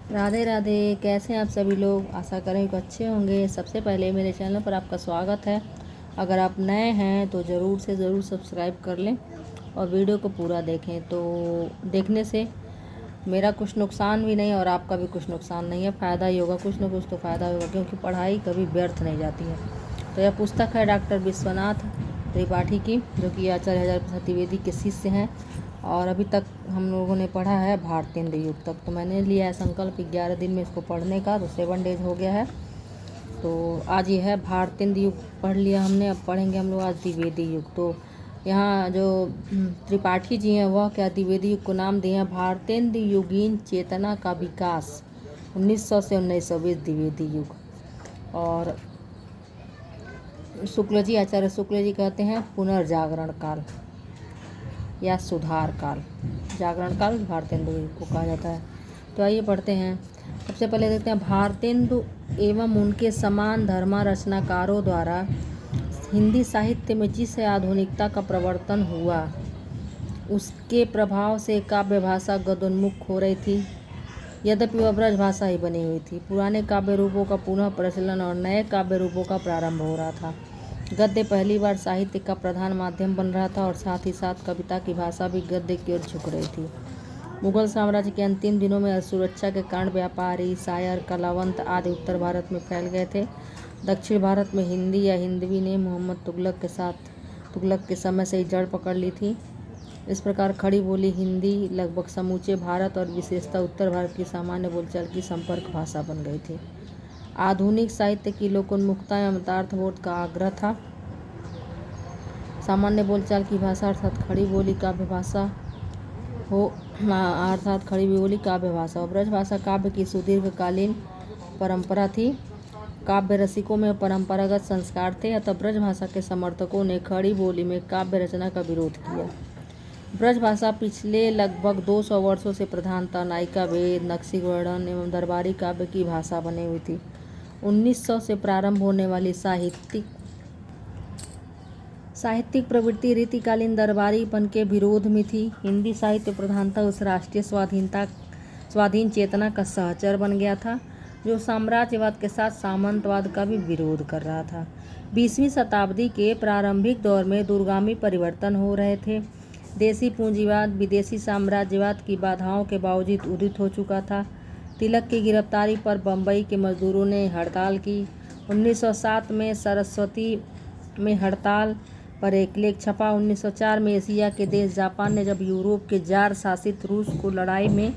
राधे राधे। कैसे हैं आप सभी लोग? आशा करें कि अच्छे होंगे। सबसे पहले मेरे चैनल पर आपका स्वागत है। अगर आप नए हैं तो ज़रूर से ज़रूर सब्सक्राइब कर लें और वीडियो को पूरा देखें। तो देखने से मेरा कुछ नुकसान भी नहीं और आपका भी कुछ नुकसान नहीं है, फ़ायदा ही होगा। कुछ ना कुछ तो फ़ायदा होगा, क्योंकि पढ़ाई कभी व्यर्थ नहीं जाती है। तो यह पुस्तक है डॉक्टर विश्वनाथ त्रिपाठी की, जो कि आचार्य हजारी प्रसाद द्विवेदी के शिष्य हैं। और अभी तक हम लोगों ने पढ़ा है भारतेंदु युग तक। तो मैंने लिया है संकल्प 11 दिन में इसको पढ़ने का, तो 7 डेज हो गया है। तो आज ये है भारतेंदु युग पढ़ लिया हमने। अब पढ़ेंगे हम लोग आज द्विवेदी युग। तो यहाँ जो त्रिपाठी जी हैं वह क्या द्विवेदी युग को नाम दिए हैं भारतेंदु युगीन चेतना का विकास 1900 से 1920 द्विवेदी युग। और शुक्ल जी, आचार्य शुक्ल जी कहते हैं पुनर्जागरण काल या सुधार काल। जागरण काल भारतेंदु को कहा जाता है। तो आइए पढ़ते हैं। सबसे पहले देखते हैं भारतेंदु एवं उनके समान धर्मा रचनाकारों द्वारा हिंदी साहित्य में जिस आधुनिकता का प्रवर्तन हुआ, उसके प्रभाव से काव्य भाषा गदोन्मुख हो रही थी। यद्यपि वह ब्रज भाषा ही बनी हुई थी, पुराने काव्य रूपों का पुनः प्रचलन और नए काव्य रूपों का प्रारंभ हो रहा था। गद्य पहली बार साहित्य का प्रधान माध्यम बन रहा था और साथ ही साथ कविता की भाषा भी गद्य की ओर झुक रही थी। मुगल साम्राज्य के अंतिम दिनों में असुरक्षा के कारण व्यापारी, शायर, कलावंत आदि उत्तर भारत में फैल गए थे। दक्षिण भारत में हिंदी या हिंदवी ने मोहम्मद तुगलक के समय से ही जड़ पकड़ ली थी। इस प्रकार खड़ी बोली हिंदी लगभग समूचे भारत और विशेषतः उत्तर भारत की सामान्य बोलचाल की संपर्क भाषा बन गई थी। आधुनिक साहित्य की लोकोन्मुखता एवं यथार्थबोध का आग्रह था। सामान्य बोलचाल की भाषा अर्थात खड़ी बोली काव्य भाषा हो ब्रज भाषा काव्य की सुदीर्घकालीन परंपरा थी। काव्य रसिकों में परंपरागत संस्कार थे, अतः ब्रज भाषा के समर्थकों ने खड़ी बोली में काव्य रचना का विरोध किया। ब्रज भाषा पिछले लगभग 200 वर्षों से प्रधानतः नायिका वेद, नक्शी वर्णन एवं दरबारी काव्य की भाषा बनी हुई थी। 1900 से प्रारंभ होने वाली साहित्यिक प्रवृत्ति रीतिकालीन दरबारीपन के विरोध में थी। हिंदी साहित्य प्रधानतः उस राष्ट्रीय स्वाधीन चेतना का सहचर बन गया था, जो साम्राज्यवाद के साथ सामंतवाद का भी विरोध कर रहा था। 20वीं शताब्दी के प्रारंभिक दौर में दूरगामी परिवर्तन हो रहे थे। देसी पूंजीवाद विदेशी साम्राज्यवाद की बाधाओं के बावजूद उदित हो चुका था। तिलक की गिरफ्तारी पर बम्बई के मजदूरों ने हड़ताल की। 1907 में सरस्वती में हड़ताल पर एक लेख छपा। 1904 में एशिया के देश जापान ने जब यूरोप के जार शासित रूस को लड़ाई में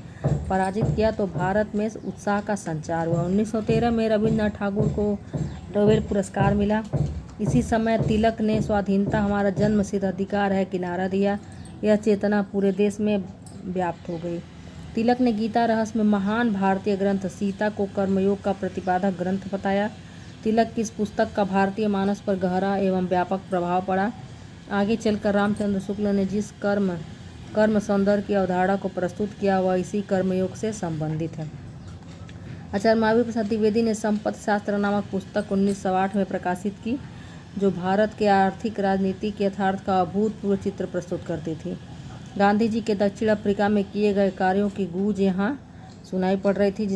पराजित किया तो भारत में उत्साह का संचार हुआ। 1913 में रविन्द्रनाथ ठाकुर को नोबेल पुरस्कार मिला। इसी समय तिलक ने स्वाधीनता हमारा जन्मसिद्ध अधिकार है की नारा दिया। यह चेतना पूरे देश में व्याप्त हो गई। तिलक ने गीता रहस्य में महान भारतीय ग्रंथ सीता को कर्मयोग का प्रतिपादक ग्रंथ बताया। तिलक की इस पुस्तक का भारतीय मानस पर गहरा एवं व्यापक प्रभाव पड़ा। आगे चलकर रामचंद्र शुक्ल ने जिस कर्म सौंदर्य की अवधारणा को प्रस्तुत किया वह इसी कर्मयोग से संबंधित है। आचार्य महावीर प्रसाद द्विवेदी ने संपत्ति शास्त्र नामक पुस्तक 1908 में प्रकाशित की, जो भारत के आर्थिक राजनीतिक यथार्थ का अभूतपूर्व चित्र प्रस्तुत करती थी। गांधी जी के दक्षिण अफ्रीका में किए गए कार्यों की गूंज यहाँ सुनाई पड़ रही थी,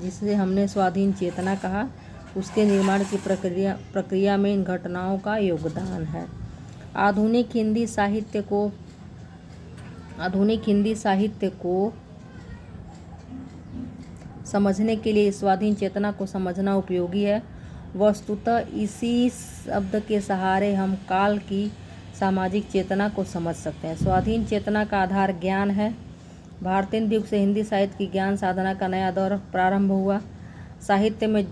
जिसे हमने स्वाधीन चेतना कहा। उसके निर्माण की प्रक्रिया में इन घटनाओं का योगदान है। आधुनिक हिंदी साहित्य को समझने के लिए स्वाधीन चेतना को समझना उपयोगी है। वस्तुतः इसी शब्द के सहारे हम काल की सामाजिक चेतना को समझ सकते हैं। स्वाधीन चेतना का आधार ज्ञान है। भारतेंदु युग से हिंदी साहित्य की ज्ञान साधना का नया दौर प्रारंभ हुआ। साहित्य में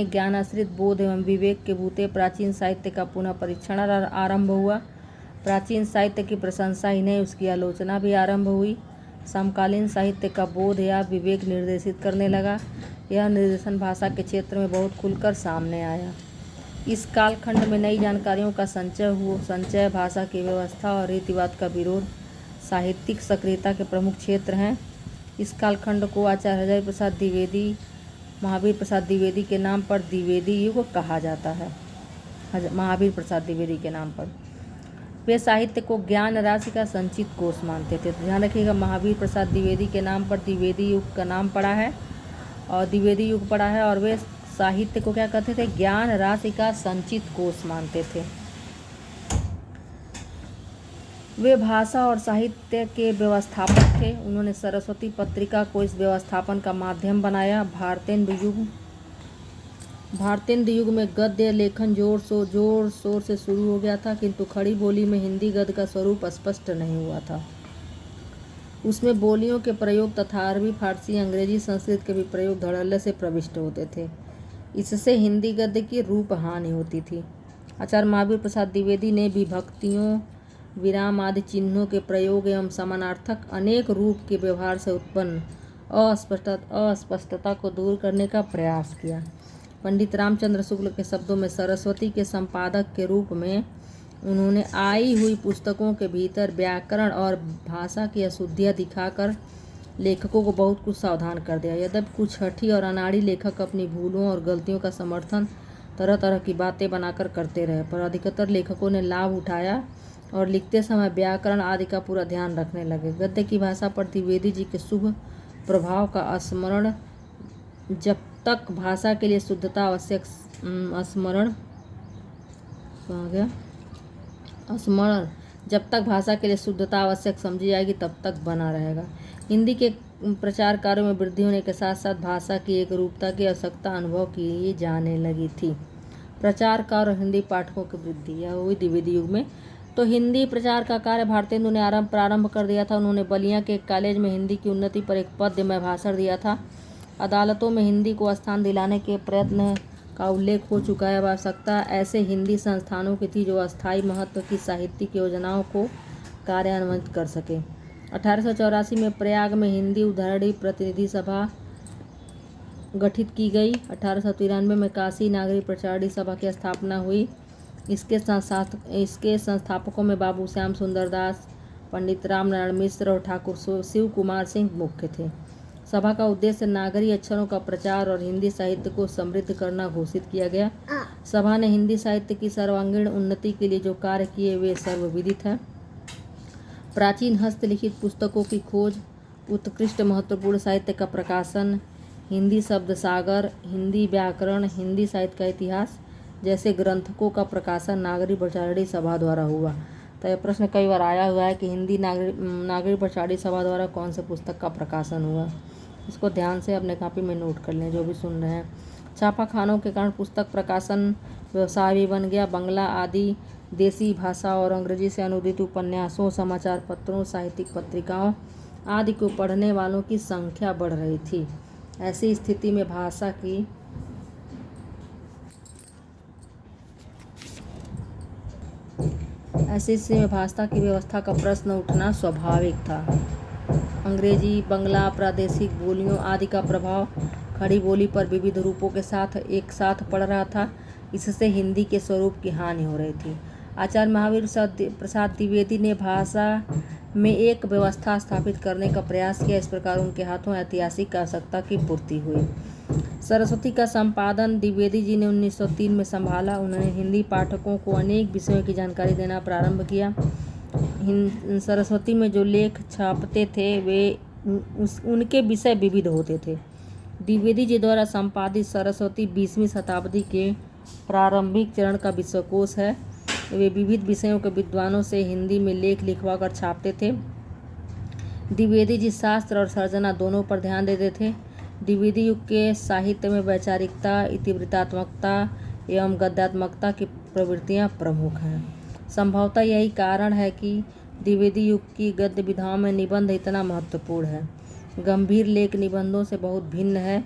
ज्ञानाश्रित बोध एवं विवेक के बूते प्राचीन साहित्य का पुनः परीक्षण आरंभ हुआ। प्राचीन साहित्य की प्रशंसा ही नहीं, उसकी आलोचना भी आरंभ हुई। समकालीन साहित्य का बोध या विवेक निर्देशित करने लगा। यह निर्देशन भाषा के क्षेत्र में बहुत खुलकर सामने आया। इस कालखंड में नई जानकारियों का संचय, भाषा की व्यवस्था और रीतिवाद का विरोध साहित्यिक सक्रियता के प्रमुख क्षेत्र हैं। इस कालखंड को आचार्य हजारी प्रसाद द्विवेदी, महावीर प्रसाद द्विवेदी के नाम पर द्विवेदी युग कहा जाता है। महावीर प्रसाद द्विवेदी के नाम पर वे साहित्य को ज्ञान राशि का संचित कोष मानते थे। तो ध्यान रखिएगा, महावीर प्रसाद द्विवेदी के नाम पर द्विवेदी युग का नाम पड़ा है और द्विवेदी युग पड़ा है, और वे साहित्य को क्या कहते थे? ज्ञान राशि का संचित कोष मानते थे। वे भाषा और साहित्य के व्यवस्थापक थे। उन्होंने सरस्वती पत्रिका को इस व्यवस्थापन का माध्यम बनाया। भारतेंदु युग में गद्य लेखन जोर शोर से शुरू हो गया था, किंतु खड़ी बोली में हिंदी गद्य का स्वरूप स्पष्ट नहीं हुआ था। उसमें बोलियों के प्रयोग तथा अरबी, फारसी, अंग्रेजी, संस्कृत के भी प्रयोग धड़ल्ले से प्रविष्ट होते थे। इससे हिंदी गद्य की रूप हानि होती थी। आचार्य महावीर प्रसाद द्विवेदी ने विभक्तियों, विराम आदि चिन्हों के प्रयोग एवं समानार्थक अनेक रूप के व्यवहार से उत्पन्न अस्पष्टता को दूर करने का प्रयास किया। पंडित रामचंद्र शुक्ल के शब्दों में, सरस्वती के संपादक के रूप में उन्होंने आई हुई पुस्तकों के भीतर व्याकरण और भाषा की अशुद्धियाँ दिखाकर लेखकों को बहुत कुछ सावधान कर दिया। यद्यपि कुछ हठी और अनाड़ी लेखक अपनी भूलों और गलतियों का समर्थन तरह तरह की बातें बनाकर करते रहे, पर अधिकतर लेखकों ने लाभ उठाया और लिखते समय व्याकरण आदि का पूरा ध्यान रखने लगे। गद्य की भाषा पर द्विवेदी जी के शुभ प्रभाव का स्मरण जब तक भाषा के लिए शुद्धता आवश्यक जब तक भाषा के लिए शुद्धता आवश्यक समझी जाएगी तब तक बना रहेगा। हिंदी के प्रचार कार्यों में वृद्धि होने के साथ साथ भाषा की एक रूपता की आवश्यकता अनुभव की जाने लगी थी। प्रचार कार्य और हिंदी पाठकों की वृद्धि, यह हुई द्विवेदी युग में। तो हिंदी प्रचार का कार्य भारतेंदु ने प्रारंभ कर दिया था। उन्होंने बलिया के एक कॉलेज में हिंदी की उन्नति पर एक पद्य में भाषण दिया था। अदालतों में हिंदी को स्थान दिलाने के प्रयत्न का उल्लेख हो चुका है। आवश्यकता ऐसे हिंदी संस्थानों की थी जो अस्थायी महत्व की साहित्यिक योजनाओं को कार्यान्वित कर सके। 1884 में प्रयाग में हिंदी उद्धरणी प्रतिनिधि सभा गठित की गई। 1893 में काशी नागरी प्रचारणी सभा की स्थापना हुई। इसके संस्थापकों में बाबू श्याम सुंदर दास, पंडित रामनारायण मिश्र और ठाकुर शिव कुमार सिंह मुख्य थे। सभा का उद्देश्य नागरी अक्षरों का प्रचार और हिंदी साहित्य को समृद्ध करना घोषित किया गया। सभा ने हिंदी साहित्य की सर्वांगीण उन्नति के लिए जो कार्य किए वे सर्वविदित हैं। प्राचीन हस्तलिखित पुस्तकों की खोज, उत्कृष्ट महत्वपूर्ण साहित्य का प्रकाशन, हिंदी शब्द सागर, हिंदी व्याकरण, हिंदी साहित्य का इतिहास जैसे ग्रंथों का प्रकाशन नागरी प्रचारणी सभा द्वारा हुआ। तो यह प्रश्न कई बार आया हुआ है कि हिंदी नागरी प्रचारणी सभा द्वारा कौन से पुस्तक का प्रकाशन हुआ। इसको ध्यान से अपने कॉपी में नोट कर लें जो भी सुन रहे हैं। छापाखानों के कारण पुस्तक प्रकाशन व्यवसाय भी बन गया। बंगला आदि देसी भाषा और अंग्रेजी से अनुदित उपन्यासों, समाचार पत्रों, साहित्यिक पत्रिकाओं आदि को पढ़ने वालों की संख्या बढ़ रही थी। ऐसी स्थिति में भाषा की व्यवस्था का प्रश्न उठना स्वाभाविक था। अंग्रेजी, बंगला, प्रादेशिक बोलियों आदि का प्रभाव खड़ी बोली पर विविध रूपों के साथ एक साथ पड़ रहा था। इससे हिंदी के स्वरूप की हानि हो रही थी। आचार्य महावीर प्रसाद द्विवेदी ने भाषा में एक व्यवस्था स्थापित करने का प्रयास किया। इस प्रकार उनके हाथों ऐतिहासिक आवश्यकता की पूर्ति हुई। सरस्वती का संपादन द्विवेदी जी ने 1903 में संभाला। उन्होंने हिंदी पाठकों को अनेक विषयों की जानकारी देना प्रारंभ किया। सरस्वती में जो लेख छापते थे वे उनके विषय विविध होते थे। द्विवेदी जी द्वारा संपादित सरस्वती 20वीं शताब्दी के प्रारंभिक चरण का विश्वकोश है। वे विविध विषयों के विद्वानों से हिंदी में लेख लिखवा कर छापते थे। द्विवेदी जी शास्त्र और सर्जना दोनों पर ध्यान देते थे। द्विवेदी युग के साहित्य में वैचारिकता, इतिवृत्तात्मकता एवं गद्यात्मकता की प्रवृत्तियाँ प्रमुख हैं। संभवतः यही कारण है कि द्विवेदी युग की गद्य विधाओं में निबंध इतना महत्वपूर्ण है। गंभीर लेख निबंधों से बहुत भिन्न है।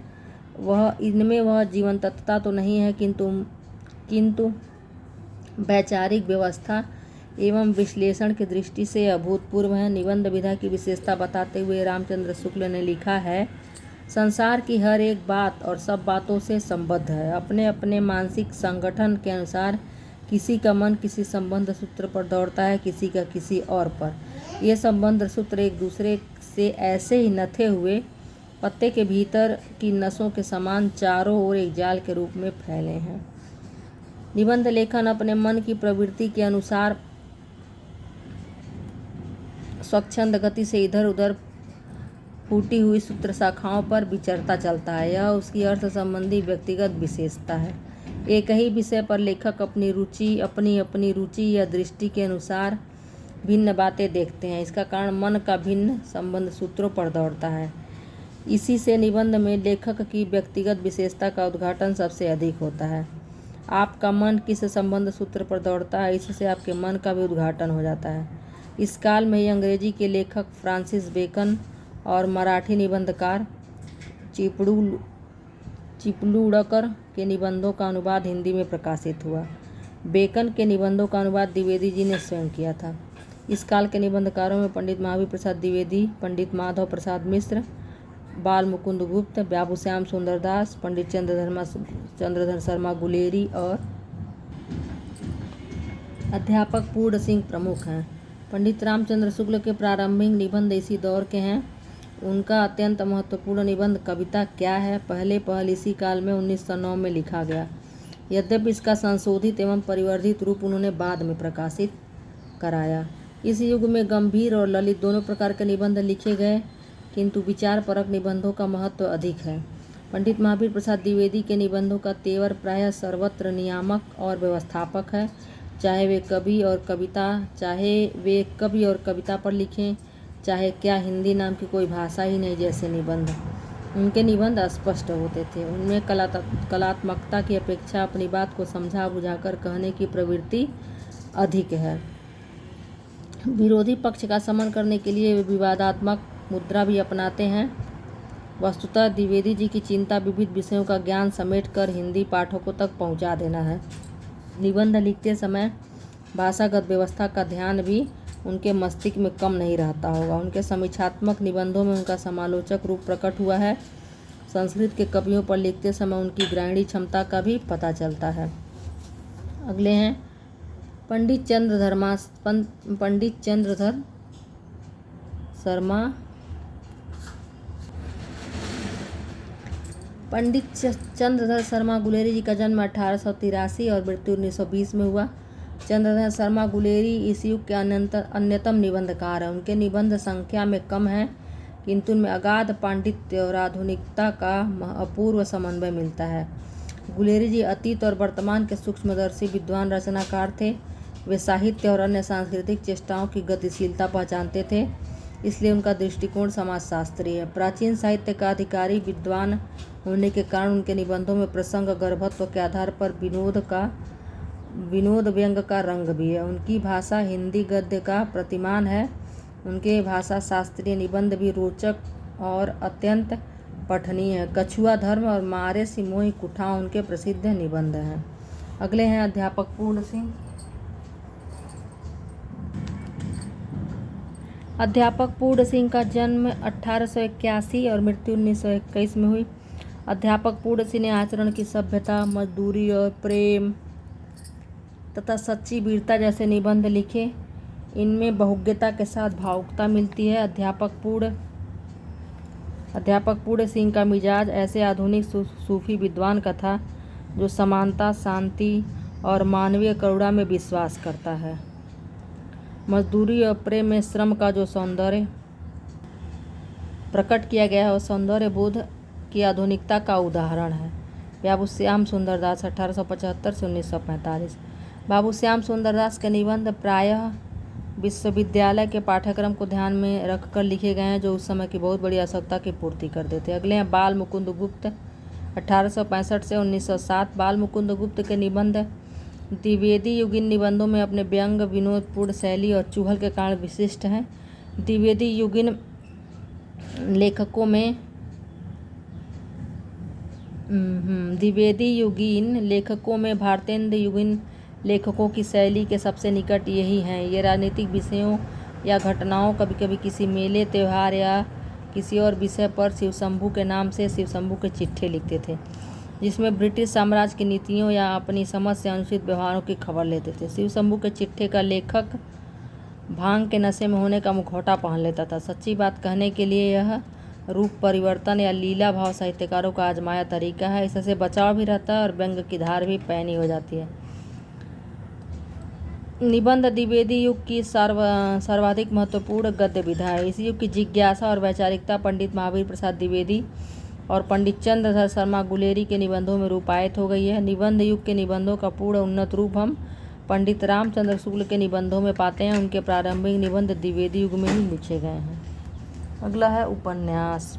इनमें वह जीवंतता तो नहीं है, किंतु वैचारिक व्यवस्था एवं विश्लेषण की दृष्टि से अभूतपूर्व है। निबंध विधा की विशेषता बताते हुए रामचंद्र शुक्ल ने लिखा है, संसार की हर एक बात और सब बातों से संबद्ध है। अपने अपने मानसिक संगठन के अनुसार किसी का मन किसी संबंध सूत्र पर दौड़ता है, किसी का किसी और पर। ये संबंध सूत्र एक दूसरे से ऐसे ही नथे हुए पत्ते के भीतर की नसों के समान चारों ओर एक जाल के रूप में फैले हैं। निबंध लेखन अपने मन की प्रवृत्ति के अनुसार स्वच्छंद गति से इधर उधर फूटी हुई सूत्र शाखाओं पर विचरता चलता है। यह उसकी अर्थ संबंधी व्यक्तिगत विशेषता है। एक ही विषय पर लेखक अपनी अपनी रुचि या दृष्टि के अनुसार भिन्न बातें देखते हैं। इसका कारण मन का भिन्न संबंध सूत्रों पर दौड़ता है। इसी से निबंध में लेखक की व्यक्तिगत विशेषता का उद्घाटन सबसे अधिक होता है। आपका मन किस संबंध सूत्र पर दौड़ता है, इससे आपके मन का भी उद्घाटन हो जाता है। इस काल में ही अंग्रेजी के लेखक फ्रांसिस बेकन और मराठी निबंधकार चिपलूणकर के निबंधों का अनुवाद हिंदी में प्रकाशित हुआ। बेकन के निबंधों का अनुवाद द्विवेदी जी ने स्वयं किया था। इस काल के निबंधकारों में पंडित महावीर प्रसाद द्विवेदी, पंडित माधव प्रसाद मिश्र, बाल मुकुंद गुप्त, बाबूश्याम सुंदरदास, पंडित चंद्रधर शर्मा गुलेरी और अध्यापक पूर्ण सिंह प्रमुख हैं। पंडित रामचंद्र शुक्ल के प्रारंभिक निबंध इसी दौर के हैं। उनका अत्यंत महत्वपूर्ण निबंध कविता क्या है पहल इसी काल में 1909 में लिखा गया। यद्यपि इसका संशोधित एवं परिवर्धित रूप उन्होंने बाद में प्रकाशित कराया। इस युग में गंभीर और ललित दोनों प्रकार के निबंध लिखे गए, किंतु विचारपरक निबंधों का महत्व अधिक है। पंडित महावीर प्रसाद द्विवेदी के निबंधों का तेवर प्रायः सर्वत्र नियामक और व्यवस्थापक है। चाहे वे कवि और कविता पर लिखें, चाहे क्या हिंदी नाम की कोई भाषा ही नहीं जैसे निबंध। उनके निबंध अस्पष्ट होते थे। उनमें कलात्मकता की अपेक्षा अपनी बात को समझा बुझाकर कहने की प्रवृत्ति अधिक है। विरोधी पक्ष का समन करने के लिए वे विवादात्मक मुद्रा भी अपनाते हैं। वस्तुतः द्विवेदी जी की चिंता विविध विषयों का ज्ञान समेटकर हिंदी पाठकों तक पहुंचा देना है। निबंध लिखते समय भाषागत व्यवस्था का ध्यान भी उनके मस्तिष्क में कम नहीं रहता होगा। उनके समीक्षात्मक निबंधों में उनका समालोचक रूप प्रकट हुआ है। संस्कृत के कवियों पर लिखते समय उनकी ग्राह्य क्षमता का भी पता चलता है। अगले हैं पंडित चंद्रधर शर्मा। पंडित चंद्रधर शर्मा गुलेरी जी का जन्म 1883 और मृत्यु 1920 में हुआ। चंद्रधर शर्मा गुलेरी इस युग के अन्यतम निबंधकार हैं। उनके निबंध संख्या में कम हैं, किंतु उनमें अगाध पांडित्य और आधुनिकता का अपूर्व समन्वय मिलता है। गुलेरी जी अतीत और वर्तमान के सूक्ष्मदर्शी विद्वान रचनाकार थे। वे साहित्य और अन्य सांस्कृतिक चेष्टाओं की गतिशीलता पहचानते थे, इसलिए उनका दृष्टिकोण समाजशास्त्री है। प्राचीन साहित्य का अधिकारी विद्वान होने के कारण उनके निबंधों में प्रसंग गर्भत्व के आधार पर विनोद व्यंग का रंग भी है। उनकी भाषा हिंदी गद्य का प्रतिमान है। उनके भाषा शास्त्रीय निबंध भी रोचक और अत्यंत पठनीय है। कछुआ धर्म और मारे सिमोही कुठाओं उनके प्रसिद्ध निबंध हैं। अगले हैं अध्यापक पूर्ण सिंह। अध्यापक पूर्ण सिंह का जन्म 1881 और मृत्यु 1921 में हुई। अध्यापक पूर्ण सिंह ने आचरण की सभ्यता, मजदूरी और प्रेम तथा सच्ची वीरता जैसे निबंध लिखे। इनमें बहुज्ञता के साथ भावुकता मिलती है। अध्यापक पूर्ण सिंह का मिजाज ऐसे आधुनिक सूफी विद्वान का था जो समानता, शांति और मानवीय करुणा में विश्वास करता है। मजदूरी और प्रेम में श्रम का जो सौंदर्य प्रकट किया गया है वह सौंदर्य बोध की आधुनिकता का उदाहरण है। बाबूश्याम सुंदरदास 1875 से 1945। बाबूश्याम सुंदरदास के निबंध प्रायः विश्वविद्यालय के पाठ्यक्रम को ध्यान में रखकर लिखे गए हैं, जो उस समय की बहुत बड़ी आवश्यकता की पूर्ति करते थे। अगले हैं बाल मुकुंद गुप्त 1865 से 1907। बाल मुकुंद गुप्त के निबंध द्विवेदी युगीन निबंधों में अपने व्यंग, विनोदपूर्ण शैली और चुहल के कारण विशिष्ट हैं। द्विवेदी युगीन लेखकों में भारतेंद्र युगीन लेखकों की शैली के सबसे निकट यही हैं। ये राजनीतिक विषयों या घटनाओं, कभी कभी किसी मेले, त्यौहार या किसी और विषय पर शिवशंभू के नाम से शिवशंभू के चिट्ठे लिखते थे, जिसमें ब्रिटिश साम्राज्य की नीतियों या अपनी समझ से अनुचित व्यवहारों की खबर लेते थे। शिवशंभू के चिट्ठे का लेखक भांग के नशे में होने का मुखौटा पहन लेता था। सच्ची बात कहने के लिए यह रूप परिवर्तन या लीला भाव साहित्यकारों का आजमाया तरीका है। इससे बचाव भी रहता है और व्यंग की धार भी पैनी हो जाती है। निबंध द्विवेदी युग की सर्वाधिक महत्वपूर्ण गद्य विधा है। इस युग की जिज्ञासा और वैचारिकता पंडित महावीर प्रसाद द्विवेदी और पंडित चंद्रधर शर्मा गुलेरी के निबंधों में रूपायित हो गई है। निबंध युग के निबंधों का पूर्ण उन्नत रूप हम पंडित रामचंद्र शुक्ल के निबंधों में पाते हैं। उनके प्रारंभिक निबंध द्विवेदी युग में ही लिखे गए हैं। अगला है उपन्यास।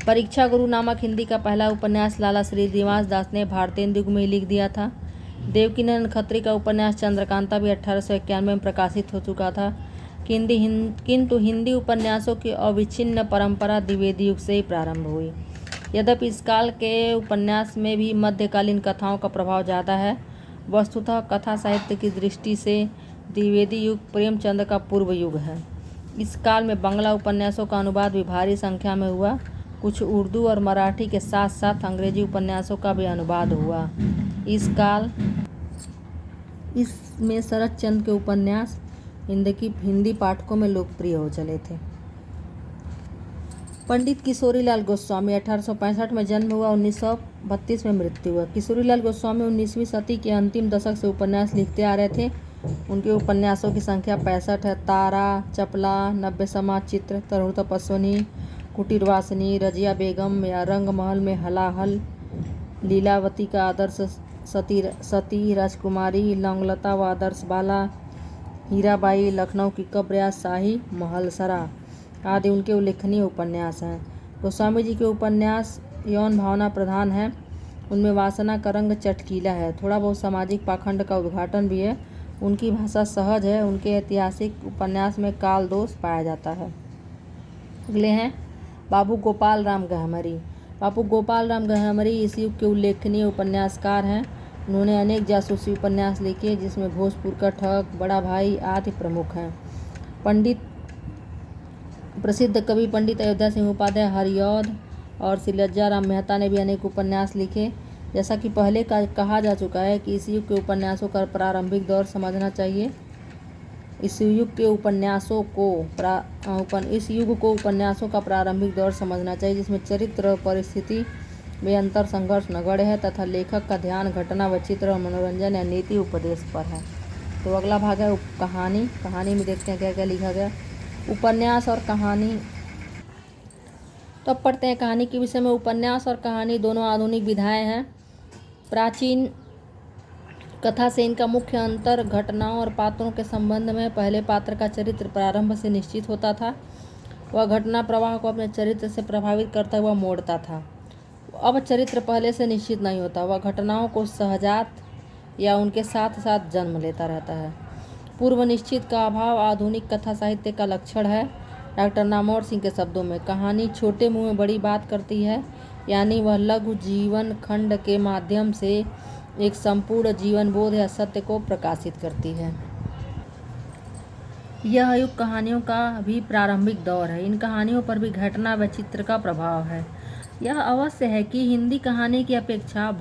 परीक्षा गुरु नामक हिंदी का पहला उपन्यास लाला श्रीनिवास दास ने भारतेंदु युग में ही लिख दिया था। देवकीनंदन खत्री का उपन्यास चंद्रकांता भी 1891 में प्रकाशित हो चुका था। किंतु हिंदी उपन्यासों की अविच्छिन्न परंपरा द्विवेदी युग से ही प्रारंभ हुई। यद्यपि इस काल के उपन्यास में भी मध्यकालीन कथाओं का प्रभाव ज़्यादा है। वस्तुतः कथा साहित्य की दृष्टि से द्विवेदी युग प्रेमचंद का पूर्व युग है। इस काल में बांग्ला उपन्यासों का अनुवाद भी भारी संख्या में हुआ। कुछ उर्दू और मराठी के साथ साथ अंग्रेजी उपन्यासों का भी अनुवाद हुआ। इसमें शरत चंद्र के उपन्यास हिंदी पाठकों में लोकप्रिय हो चले थे। पंडित किशोरीलाल गोस्वामी 1865 में जन्म हुआ, 1932 में मृत्यु हुआ। किशोरीलाल गोस्वामी 19वीं सदी के अंतिम दशक से उपन्यास लिखते आ रहे थे। उनके उपन्यासों की संख्या 65 है। तारा, चपला, 90 समाज चित्र, तरुण तपस्विनी, कुटीरवासिनी, रजिया बेगम या रंगमहल में हलाहल, लीलावती का आदर्श सती, राजकुमारी, लौंगलता व आदर्श बाला, हीराबाई, लखनऊ की कब्र या शाही महलसरा आदि उनके उल्लेखनीय उपन्यास हैं। गोस्वामी जी के उपन्यास यौन भावना प्रधान है। उनमें वासना का रंग चटकीला है, थोड़ा बहुत सामाजिक पाखंड का उद्घाटन भी है। उनकी भाषा सहज है। उनके ऐतिहासिक उपन्यास में काल दोष पाया जाता है। अगले हैं बाबू गोपाल राम गहमरी। बाबू गोपाल राम गहमरी इस युग के उल्लेखनीय उपन्यासकार हैं। उन्होंने अनेक जासूसी उपन्यास लिखे जिसमें भोजपुर का ठग, बड़ा भाई आदि प्रमुख हैं। प्रसिद्ध कवि पंडित अयोध्या सिंह उपाध्याय, हरिऔध और श्री लज्जा राम मेहता ने भी अनेक उपन्यास लिखे। जैसा कि पहले कहा जा चुका है कि इस युग के उपन्यासों का प्रारंभिक दौर समझना चाहिए। इस युग को उपन्यासों का प्रारंभिक दौर समझना चाहिए जिसमें चरित्र और परिस्थिति में अंतर संघर्ष नगण्य है तथा लेखक का ध्यान घटना व चित्र और मनोरंजन या नीति उपदेश पर है। तो अगला भाग है कहानी। कहानी में देखते हैं क्या क्या लिखा गया। उपन्यास और कहानी। तो अब पढ़ते हैं कहानी के विषय में। उपन्यास और कहानी दोनों आधुनिक विधाएं हैं। प्राचीन कथा से इनका मुख्य अंतर घटनाओं और पात्रों के संबंध में। पहले पात्र का चरित्र प्रारंभ से निश्चित होता था। वह घटना प्रवाह को अपने चरित्र से प्रभावित करता हुआ मोड़ता था। अब चरित्र पहले से निश्चित नहीं होता, वह घटनाओं को सहजात या उनके साथ साथ जन्म लेता रहता है। पूर्व निश्चित का अभाव आधुनिक कथा साहित्य का लक्षण है। डॉक्टर नामवर सिंह के शब्दों में कहानी छोटे मुंह में बड़ी बात करती है, यानी वह लघु जीवन खंड के माध्यम से एक संपूर्ण जीवन बोध या सत्य को प्रकाशित करती है। यह युग कहानियों का भी प्रारंभिक दौर है। इन कहानियों पर भी घटना व चित्र का प्रभाव है। यह अवश्य है कि हिंदी कहानी की अपेक्षा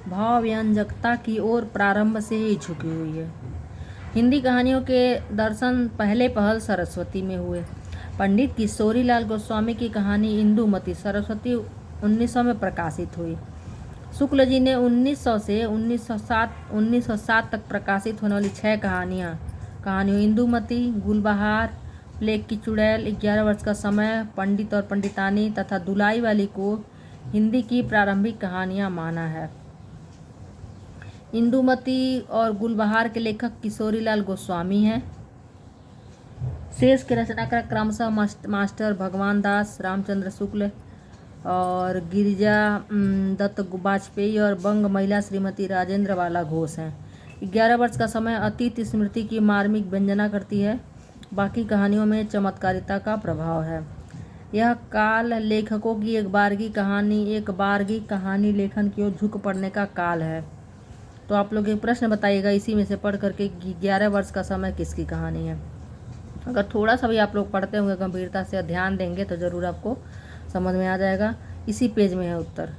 भावव्यंजकता की ओर प्रारंभ से ही झुकी हुई है। हिंदी कहानियों के दर्शन पहले पहल सरस्वती में हुए। पंडित किशोरीलाल गोस्वामी की कहानी इंदुमती सरस्वती 1900 में प्रकाशित हुई। शुक्ल जी ने 1900 से 1907 तक प्रकाशित होने वाली 6 कहानियों इंदुमती, गुलबहार, प्लेग की चुड़ैल, 11 वर्ष का समय, पंडित और पंडितानी तथा दुलाई वाली को हिंदी की प्रारंभिक कहानियां माना है। इंदुमती और गुलबहार के लेखक किशोरीलाल गोस्वामी हैं। शेष के रचनाकार क्रमशः मास्टर भगवान दास, रामचंद्र शुक्ल और गिरिजा दत्त वाजपेयी और बंग महिला श्रीमती राजेंद्र बाला घोष हैं। 11 वर्ष का समय अतीत स्मृति की मार्मिक व्यंजना करती है। बाकी कहानियों में चमत्कारिता का प्रभाव है। यह काल लेखकों की एक बारगी कहानी लेखन की ओर झुक पड़ने का काल है। तो आप लोग एक प्रश्न बताइएगा इसी में से पढ़ करके 11 वर्ष का समय किसकी कहानी है। अगर थोड़ा सा भी आप लोग पढ़ते होंगे, गंभीरता से ध्यान देंगे तो ज़रूर आपको समझ में आ जाएगा। इसी पेज में है उत्तर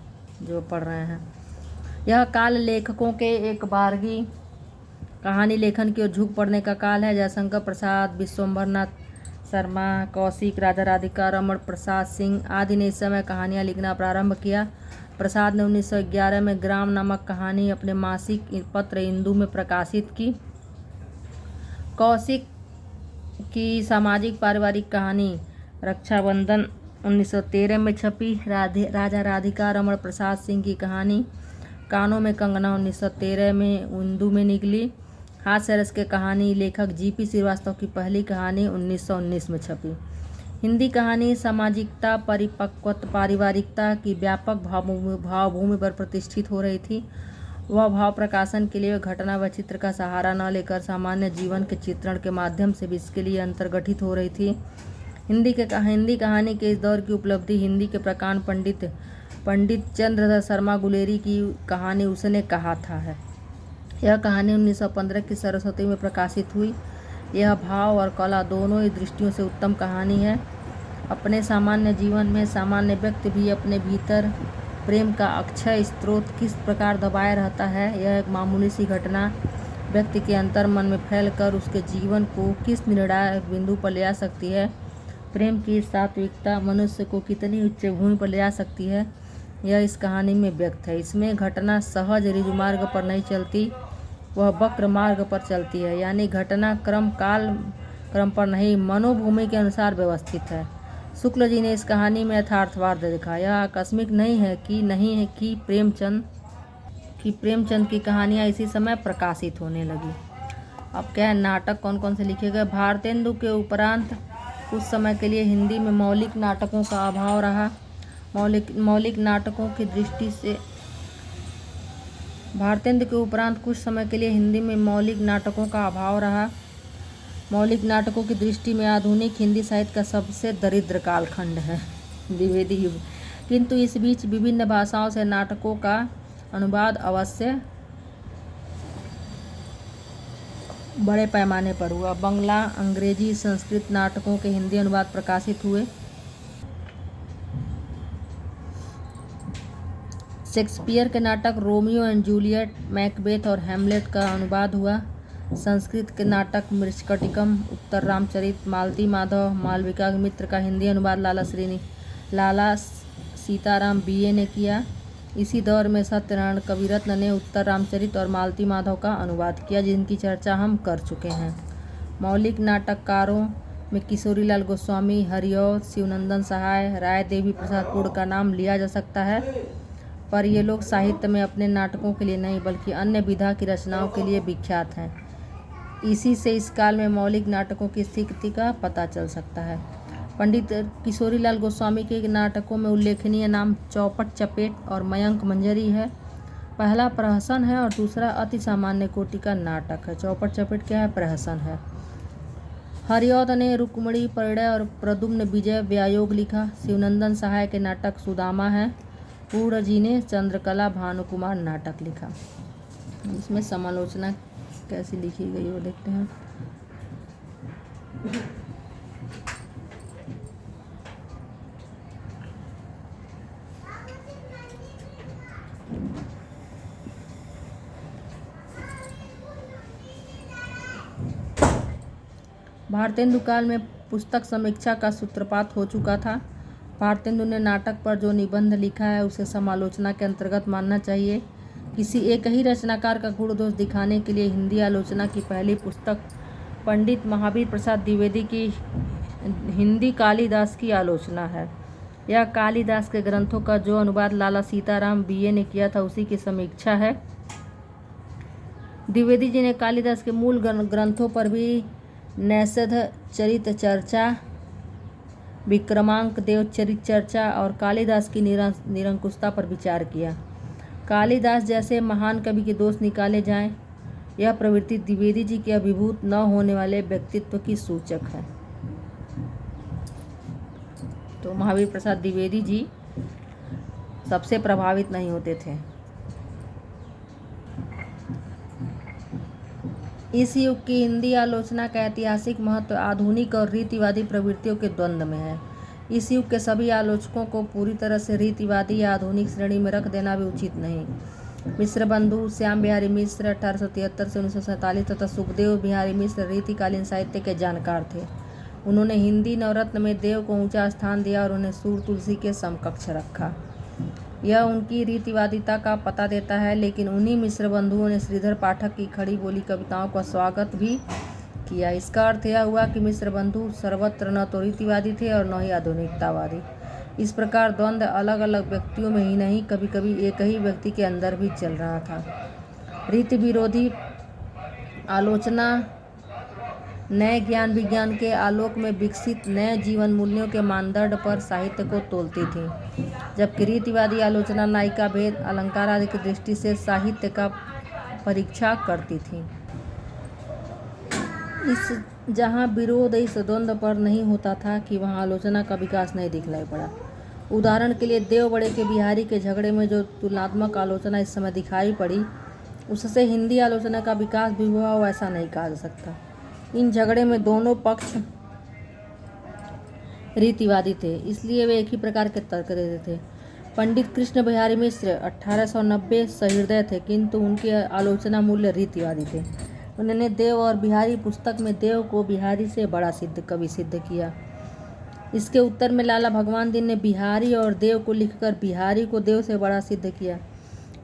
जो पढ़ रहे हैं। यह काल लेखकों के एक बारगी कहानी लेखन की ओर झुक पड़ने का काल है। जयशंकर प्रसाद, विश्वम्भरनाथ शर्मा, कौशिक, राजा राधिका, रमण प्रसाद सिंह आदि ने इस समय कहानियाँ लिखना प्रारंभ किया। प्रसाद ने 1911 में ग्राम नामक कहानी अपने मासिक पत्र इंदु में प्रकाशित की। कौशिक की सामाजिक पारिवारिक कहानी रक्षाबंधन 1913 में छपी। राजा राधिका रमण प्रसाद सिंह की कहानी कानों में कंगना 1913 में इंदु में निकली। हास्य रस के कहानी लेखक जीपी श्रीवास्तव की पहली कहानी 1919 में छपी। हिंदी कहानी सामाजिकता, परिपक्वता, पारिवारिकता की व्यापक भावभूमि पर प्रतिष्ठित हो रही थी। वह भाव प्रकाशन के लिए घटना व चित्र का सहारा न लेकर सामान्य जीवन के चित्रण के माध्यम से भी इसके लिए अंतर्गठित हो रही थी। हिंदी कहानी के इस दौर की उपलब्धि हिंदी के प्रकांड पंडित चंद्रधर शर्मा गुलेरी की कहानी उसने कहा था है। यह कहानी 1915 की सरस्वती में प्रकाशित हुई। यह भाव और कला दोनों ही दृष्टियों से उत्तम कहानी है। अपने सामान्य जीवन में सामान्य व्यक्ति भी अपने भीतर प्रेम का अक्षय स्रोत किस प्रकार दबाए रहता है, यह एक मामूली सी घटना व्यक्ति के अंतर मन में फैलकर उसके जीवन को किस निर्णायक बिंदु पर ले जा सकती है। प्रेम की सात्विकता मनुष्य को कितनी उच्च भूमि पर ले जा सकती है, यह इस कहानी में व्यक्त है। इसमें घटना सहज ऋजुमार्ग पर नहीं चलती, वह वक्र मार्ग पर चलती है, यानी घटना काल क्रम पर नहीं, मनोभूमि के अनुसार व्यवस्थित है। शुक्ल जी ने इस कहानी में यथार्थवाद दिखाया। यह आकस्मिक नहीं है कि प्रेमचंद की कहानियाँ इसी समय प्रकाशित होने लगी। अब क्या है, नाटक कौन कौन से लिखे गए। भारतेंदु के उपरांत कुछ समय के लिए हिंदी में मौलिक नाटकों का अभाव रहा। मौलिक नाटकों की दृष्टि से भारतेंदु के उपरांत कुछ समय के लिए हिंदी में मौलिक नाटकों का अभाव रहा। मौलिक नाटकों की दृष्टि में आधुनिक हिंदी साहित्य का सबसे दरिद्र कालखंड है द्विवेदी युग। किंतु इस बीच विभिन्न भाषाओं से नाटकों का अनुवाद अवश्य बड़े पैमाने पर हुआ। बंगला, अंग्रेजी, संस्कृत नाटकों के हिंदी अनुवाद प्रकाशित हुए। शेक्सपियर के नाटक रोमियो एंड जूलियट, मैकबेथ और हैमलेट का अनुवाद हुआ। संस्कृत के नाटक मृच्छकटिकम, उत्तर रामचरित, मालती माधव, मालविका मित्र का हिंदी अनुवाद लाला सीताराम बीए ने किया। इसी दौर में सत्यनारायण कविरत्न ने उत्तर रामचरित और मालती माधव का अनुवाद किया, जिनकी चर्चा हम कर चुके हैं। मौलिक नाटककारों में किशोरीलाल गोस्वामी, हरिऔध, शिवनंदन सहाय, राय देवी प्रसाद पूर्ण का नाम लिया जा सकता है, पर ये लोग साहित्य में अपने नाटकों के लिए नहीं बल्कि अन्य विधा की रचनाओं के लिए विख्यात हैं। इसी से इस काल में मौलिक नाटकों की स्थिति का पता चल सकता है। पंडित किशोरीलाल गोस्वामी के नाटकों में उल्लेखनीय नाम चौपट चपेट और मयंक मंजरी है। पहला प्रहसन है और दूसरा अति सामान्य कोटि का नाटक है। चौपट चपेट क्या है? प्रहसन है। हरिऔध ने रुक्मणी परिणय और प्रद्युम्न विजय व्यायोग लिखा। शिवनंदन सहाय के नाटक सुदामा है। पूर्ण जी ने चंद्रकला भानुकुमार नाटक लिखा। इसमें समालोचना कैसी लिखी गई वो देखते हैं। भारतेंदु काल में पुस्तक समीक्षा का सूत्रपात हो चुका था। भारतेंदु ने नाटक पर जो निबंध लिखा है उसे समालोचना के अंतर्गत मानना चाहिए। किसी एक ही रचनाकार का गुण दोष दिखाने के लिए हिंदी आलोचना की पहली पुस्तक पंडित महावीर प्रसाद द्विवेदी की हिंदी कालिदास की आलोचना है। यह कालिदास के ग्रंथों का जो अनुवाद लाला सीताराम बीए ने किया था उसी की समीक्षा है। द्विवेदी जी ने कालिदास के मूल ग्रंथों पर भी नैषध चरित चर्चा, विक्रमांक देव चरित चर्चा और कालिदास की निरंकुशता पर विचार किया। कालिदास जैसे महान कवि के दोष निकाले जाएं, यह प्रवृत्ति द्विवेदी जी के अभिभूत न होने वाले व्यक्तित्व की सूचक है। तो महावीर प्रसाद द्विवेदी जी सबसे प्रभावित नहीं होते थे। इस युग की हिंदी आलोचना का ऐतिहासिक महत्व आधुनिक और रीतिवादी प्रवृत्तियों के द्वंद्व में है। इस युग के सभी आलोचकों को पूरी तरह से रीतिवादी या आधुनिक श्रेणी में रख देना भी उचित नहीं। मिश्र बंधु श्याम बिहारी मिश्र 1873 से 1947 तथा सुखदेव बिहारी मिश्र रीतिकालीन साहित्य के जानकार थे। उन्होंने हिंदी नवरत्न में देव को ऊंचा स्थान दिया और उन्हें सूर तुलसी के समकक्ष रखा। यह उनकी रीतिवादिता का पता देता है, लेकिन उन्हीं मिश्र बंधुओं ने श्रीधर पाठक की खड़ी बोली कविताओं का स्वागत भी किया। इसका अर्थ यह हुआ कि मिश्र बंधु सर्वत्र न तो रीतिवादी थे और न ही आधुनिकतावादी। इस प्रकार द्वंद्व अलग अलग व्यक्तियों में ही नहीं, कभी कभी एक ही व्यक्ति के अंदर भी चल रहा था। रीति विरोधी आलोचना नए ज्ञान विज्ञान के आलोक में विकसित नए जीवन मूल्यों के मानदंड पर साहित्य को तोलती थी, जबकि रीतिवादी आलोचना नायिका भेद, अलंकार आदि की दृष्टि से साहित्य का परीक्षा करती थी। जहाँ विरोध इस द्वंद्व पर नहीं होता था कि वहाँ आलोचना का विकास नहीं दिखलाई पड़ा। उदाहरण के लिए देव बड़े के बिहारी के झगड़े में जो तुलनात्मक आलोचना इस समय दिखाई पड़ी, उससे हिंदी आलोचना का विकास भी हुआ हो ऐसा नहीं कहा जा सकता। इन झगड़े में दोनों पक्ष रीतिवादी थे, इसलिए वे एक ही प्रकार के तर्क देते थे। पंडित कृष्ण बिहारी मिश्र 1890 सहृदय थे, किंतु उनके आलोचना मूल्य रीतिवादी थे। उन्होंने देव और बिहारी पुस्तक में देव को बिहारी से बड़ा कवि सिद्ध किया। इसके उत्तर में लाला भगवान दीन ने बिहारी और देव को लिखकर बिहारी को देव से बड़ा सिद्ध किया।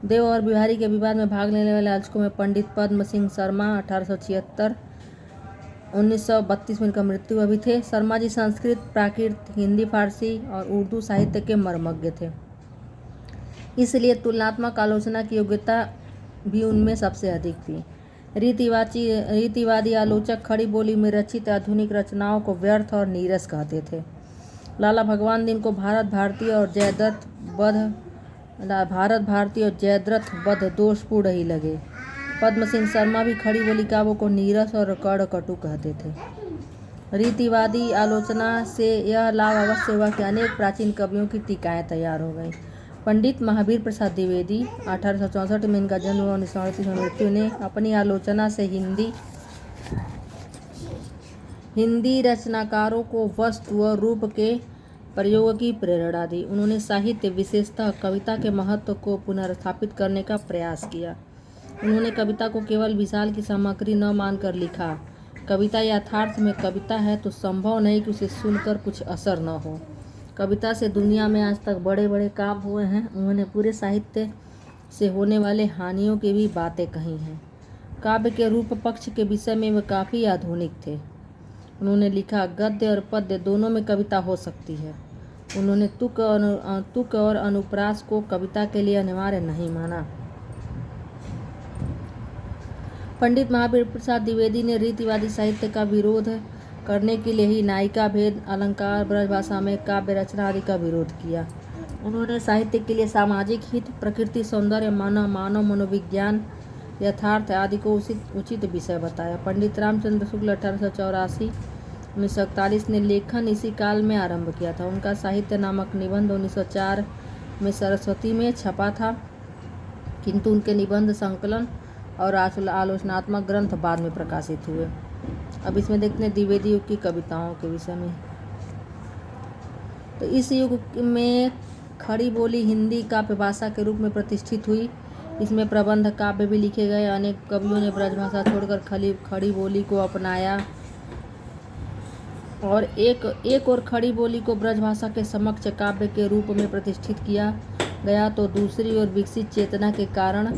देव और बिहारी के विवाद में भाग लेने वाले आलोचकों में पंडित पद्म सिंह शर्मा 1876 1932 में उनका मृत्यु अभी थे। शर्मा जी संस्कृत, प्राकृत, हिंदी, फारसी और उर्दू साहित्य के मर्मज्ञ थे, इसलिए तुलनात्मक आलोचना की योग्यता भी उनमें सबसे अधिक थी। रीतिवादी आलोचक खड़ी बोली में रचित आधुनिक रचनाओं को व्यर्थ और नीरस कहते थे। लाला भगवान दीन को भारत भारती और जयद्रथ वध दोषपूर्ण ही लगे। पद्म सिंह शर्मा भी खड़ी बोली काव्यों को नीरस और कटु कहते थे। रीतिवादी आलोचना से यह लाभ अवश्य हुआ कि अनेक प्राचीन कवियों की टीकाएं तैयार हो गईं। पंडित महावीर प्रसाद द्विवेदी 1864 में इनका जन्म हुआ, 1938 में मृत्यु ने अपनी आलोचना से हिंदी रचनाकारों को वस्तु और रूप के प्रयोग की प्रेरणा दी। उन्होंने साहित्य, विशेषतः कविता के महत्व को पुनर्स्थापित करने का प्रयास किया। उन्होंने कविता को केवल विशाल की सामग्री न मानकर लिखा। कविता यथार्थ में कविता है तो संभव नहीं कि उसे सुनकर कुछ असर न हो। कविता से दुनिया में आज तक बड़े बड़े काव्य हुए हैं। उन्होंने पूरे साहित्य से होने वाले हानियों की भी बातें कही हैं। काव्य के रूप पक्ष के विषय में वे काफ़ी आधुनिक थे। उन्होंने लिखा, गद्य और पद्य दोनों में कविता हो सकती है। उन्होंने तुक और अनुप्रास को कविता के लिए अनिवार्य नहीं माना। पंडित महावीर प्रसाद द्विवेदी ने रीतिवादी साहित्य का विरोध करने के लिए ही नायिका भेद, अलंकार, ब्रजभाषा में काव्य रचना आदि का विरोध किया। उन्होंने साहित्य के लिए सामाजिक हित, प्रकृति सौंदर्य, मानव मनोविज्ञान, यथार्थ आदि को उचित विषय बताया। पंडित रामचंद्र शुक्ल 1884-1941 ने लेखन इसी काल में आरंभ किया था। उनका साहित्य नामक निबंध 1904 में सरस्वती में छपा था, किंतु उनके निबंध संकलन और आलोचनात्मक ग्रंथ बाद में प्रकाशित हुए। अब इसमें देखते हैं द्विवेदी युग की कविताओं के विषय में। तो इस युग में खड़ी बोली हिंदी काव्य भाषा के रूप में प्रतिष्ठित हुई। इसमें प्रबंध काव्य भी लिखे गए। अनेक कवियों ने ब्रजभाषा छोड़कर खड़ी बोली को अपनाया और एक और खड़ी बोली को ब्रजभाषा के समक्ष काव्य के रूप में प्रतिष्ठित किया गया, तो दूसरी ओर विकसित चेतना के कारण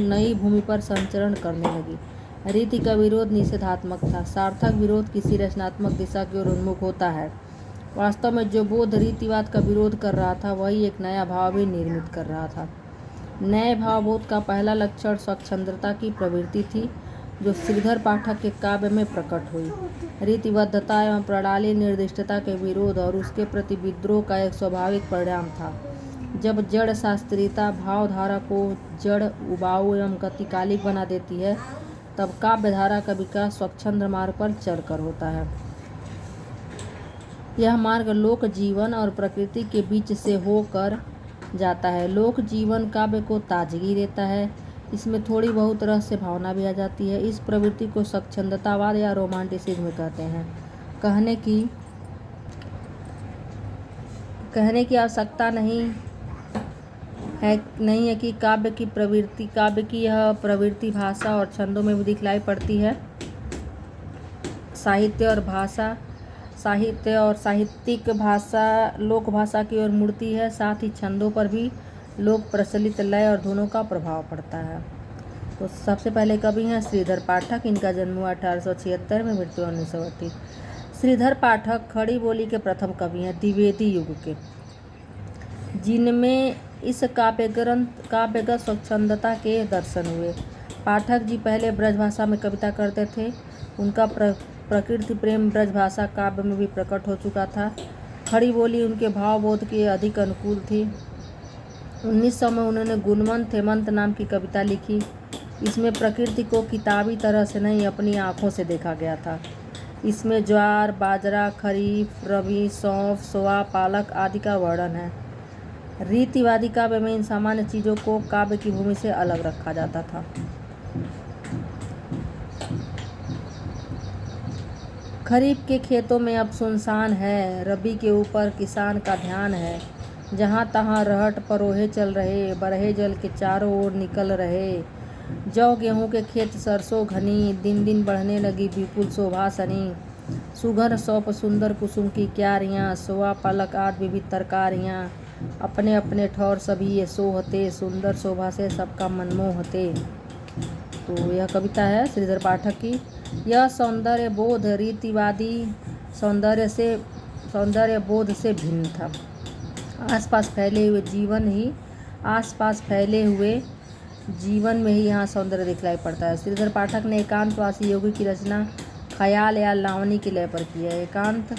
नई भूमि पर संचरण करने लगी। रीति का विरोध निषेधात्मक था, सार्थक विरोध किसी रचनात्मक दिशा की ओर उन्मुख होता है। वास्तव में जो बोध रीतिवाद का विरोध कर रहा था, वही एक नया भाव भी निर्मित कर रहा था। नए भावबोध का पहला लक्षण स्वच्छंदता की प्रवृत्ति थी, जो श्रीधर पाठक के काव्य में प्रकट हुई। रीतिबद्धता एवं प्रणाली निर्दिष्टता के विरोध और उसके प्रति विद्रोह का एक स्वाभाविक परिणाम था। जब जड़ शास्त्रीयता भावधारा को जड़, उबाऊ एवं गतिकालिक बना देती है, तब काव्यधारा का विकास स्वच्छंद मार्ग पर चलकर होता है। यह मार्ग लोक जीवन और प्रकृति के बीच से होकर जाता है। लोक जीवन काव्य को ताजगी देता है, इसमें थोड़ी बहुत रहस्य भावना भी आ जाती है। इस प्रवृत्ति को स्वच्छंदतावाद या रोमांटिसिज्म कहते हैं। कहने की आवश्यकता नहीं है कि काव्य की यह प्रवृत्ति भाषा और छंदों में भी दिखलाई पड़ती है। साहित्य और साहित्यिक भाषा लोक भाषा की ओर मुड़ती है। साथ ही छंदों पर भी लोक प्रचलित लय और धुनों का प्रभाव पड़ता है। तो सबसे पहले कवि हैं श्रीधर पाठक। इनका जन्म हुआ 1876 में, मृत्यु 1938। श्रीधर पाठक खड़ी बोली के प्रथम कवि हैं द्विवेदी युग के, जिनमें इस काव्यगत स्वच्छंदता के दर्शन हुए। पाठक जी पहले ब्रजभाषा में कविता करते थे। उनका प्रकृति प्रेम ब्रजभाषा काव्य में भी प्रकट हो चुका था। खड़ी बोली उनके भावबोध के अधिक अनुकूल थी। 1900 में उन्होंने गुणवंत हेमंत नाम की कविता लिखी। इसमें प्रकृति को किताबी तरह से नहीं, अपनी आँखों से देखा गया था। इसमें ज्वार, बाजरा, खरीफ, रबी, सौंफ, सोआ, पालक आदि का वर्णन है। रीतिवादी काव्य में इन सामान्य चीज़ों को काव्य की भूमि से अलग रखा जाता था। खरीफ के खेतों में अब सुनसान है, रबी के ऊपर किसान का ध्यान है। जहाँ तहाँ रहट परोहे चल रहे, बरहे जल के चारों ओर निकल रहे। जौ गेहूँ के खेत सरसों घनी, दिन दिन बढ़ने लगी विपुल शोभा सनी। सुघर सौंफ सुंदर कुसुम की क्यारियाँ, सोआ पालक आदि विविध तरकारियाँ। अपने अपने ठौर सभी ये सोहते, सुंदर शोभा से सबका मनमोहते। तो यह कविता है श्रीधर पाठक की। यह सौंदर्य बोध रीतिवादी सौंदर्य बोध से भिन्न था। आसपास फैले हुए जीवन में ही यहाँ सौंदर्य दिखलाई पड़ता है। श्रीधर पाठक ने एकांतवासी योगी की रचना ख्याल या लावणी के लय पर की है। एकांत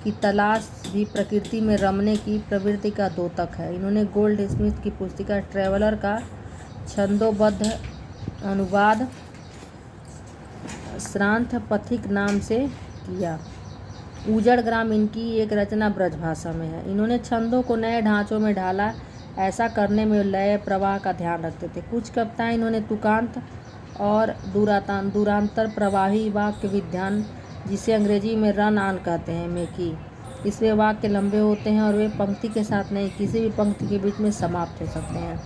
की तलाश भी प्रकृति में रमने की प्रवृत्ति का द्योतक है। इन्होंने गोल्ड स्मिथ की पुस्तिका ट्रैवलर का छंदोबद्ध अनुवाद श्रांत पथिक नाम से किया। उजड़ ग्राम इनकी एक रचना ब्रजभाषा में है। इन्होंने छंदों को नए ढांचों में ढाला। ऐसा करने में लय प्रवाह का ध्यान रखते थे। कुछ कविताएं इन्होंने तुकांत और दूरांतर प्रवाही वाक्य विधान, जिसे अंग्रेजी में रन ऑन कहते हैं, में की। इसमें वाक्य लंबे होते हैं और वे पंक्ति के साथ नहीं, किसी भी पंक्ति के बीच में समाप्त हो सकते हैं।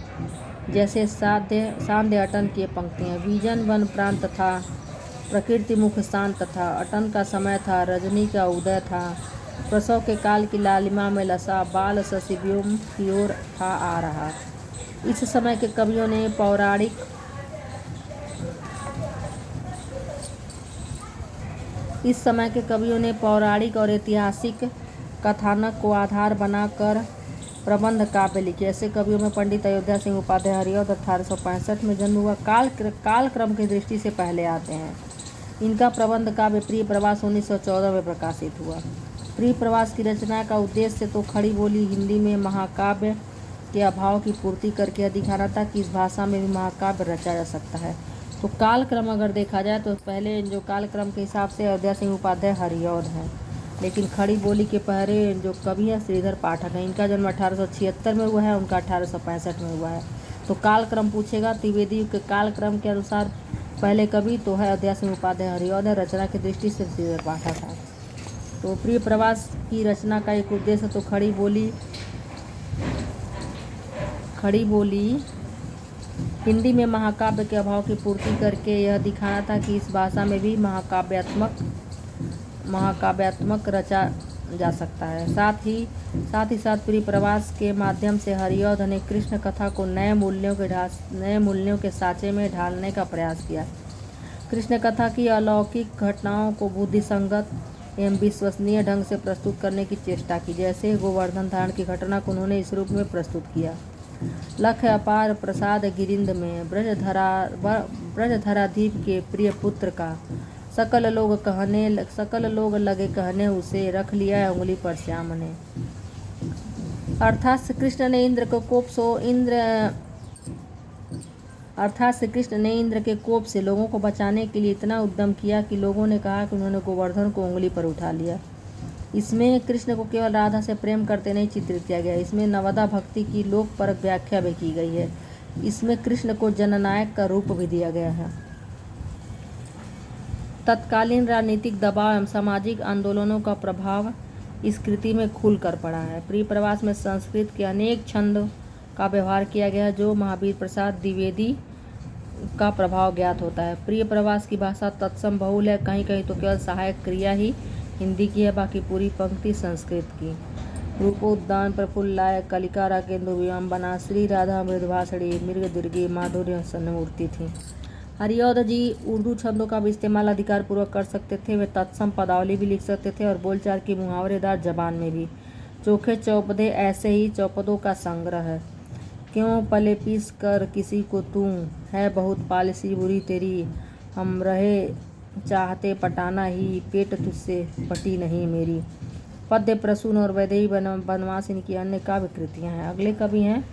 जैसे सांध्य अटन की पंक्तियाँ। बीजन वन प्रांत था, प्रकृति मुख शांत था, अटन का समय था, रजनी का उदय था, प्रसव के काल की लालिमा में लसा, बाल शशिव्योम की ओर था आ रहा। इस समय के कवियों ने पौराणिक और ऐतिहासिक कथानक को आधार बनाकर प्रबंध काव्य लिखे। ऐसे कवियों में पंडित अयोध्या सिंह उपाध्याय हरिऔध 1865 में जन्म हुआ कालक्रम की दृष्टि से पहले आते हैं। इनका प्रबंध काव्य प्रिय प्रवास 1914 में प्रकाशित हुआ। प्रिय प्रवास की रचना का उद्देश्य तो खड़ी बोली हिंदी में महाकाव्य के अभाव की पूर्ति करके दिखाना था कि इस भाषा में भी महाकाव्य रचा जा सकता है। तो कालक्रम अगर देखा जाए तो पहले जो कालक्रम के हिसाब से अयोध्या सिंह उपाध्याय हरिऔध हैं, लेकिन खड़ी बोली के पहले जो कवि हैं श्रीधर पाठक हैं। इनका जन्म 1876 में हुआ है, उनका 1865 में हुआ है। तो कालक्रम पूछेगा, त्रिवेदी के कालक्रम के अनुसार पहले कवि तो है अयोध्या सिंह उपाध्याय हरिऔध है, रचना की दृष्टि से श्रीधर पाठक है। तो प्रिय प्रवास की रचना का एक उद्देश्य तो खड़ी बोली हिंदी में महाकाव्य के अभाव की पूर्ति करके यह दिखाना था कि इस भाषा में भी महाकाव्यात्मक रचा जा सकता है। साथ ही प्रिय प्रवास के माध्यम से हरिऔध ने कृष्ण कथा को नए मूल्यों के साँचे में ढालने का प्रयास किया। कृष्ण कथा की अलौकिक घटनाओं को बुद्धिसंगत एवं विश्वसनीय ढंग से प्रस्तुत करने की चेष्टा की। जैसे गोवर्धन धारण की घटना को उन्होंने इस रूप में प्रस्तुत किया। लख अपार प्रसाद गिरिंद में ब्रजधराधीप के प्रिय पुत्र का सकल लोग लगे कहने, उसे रख लिया उंगली पर श्याम ने। अर्थात श्री कृष्ण ने इंद्र के कोप से लोगों को बचाने के लिए इतना उद्यम किया कि लोगों ने कहा कि उन्होंने गोवर्धन को उंगली पर उठा लिया। इसमें कृष्ण को केवल राधा से प्रेम करते नहीं चित्रित किया गया, इसमें नवदा भक्ति की लोकपरक व्याख्या भी की गई है। इसमें कृष्ण को जननायक का रूप भी दिया गया है। तत्कालीन राजनीतिक दबाव एवं सामाजिक आंदोलनों का प्रभाव इस कृति में खुलकर पड़ा है। प्रिय प्रवास में संस्कृत के अनेक छंद का व्यवहार किया गया है, जो महावीर प्रसाद द्विवेदी का प्रभाव ज्ञात होता है। प्रिय प्रवास की भाषा तत्सम बहुल है, कहीं कहीं तो केवल सहायक क्रिया ही हिंदी की है, बाकी पूरी पंक्ति संस्कृत की। रूपोद्यान प्रफुल्लाय कलिका राकेंदु विडम्बना श्री राधा मृदुभाषणी मृग दीर्घी माधुर्य सन्मूर्ति थी। हरिऔध जी उर्दू छंदों का भी इस्तेमाल अधिकार पूर्वक कर सकते थे। वे तत्सम पदावली भी लिख सकते थे और बोलचाल की मुहावरेदार जबान में भी। चोखे चौपदे ऐसे ही चौपदों का संग्रह है। क्यों पले पीस कर किसी को तू, है बहुत पालिसी बुरी तेरी, हम रहे चाहते पटाना ही, पेट तुझसे पटी नहीं मेरी। पद्य प्रसून और वैदेही वनवास इनकी अन्य काव्य कृतियाँ हैं। अगले कवि हैं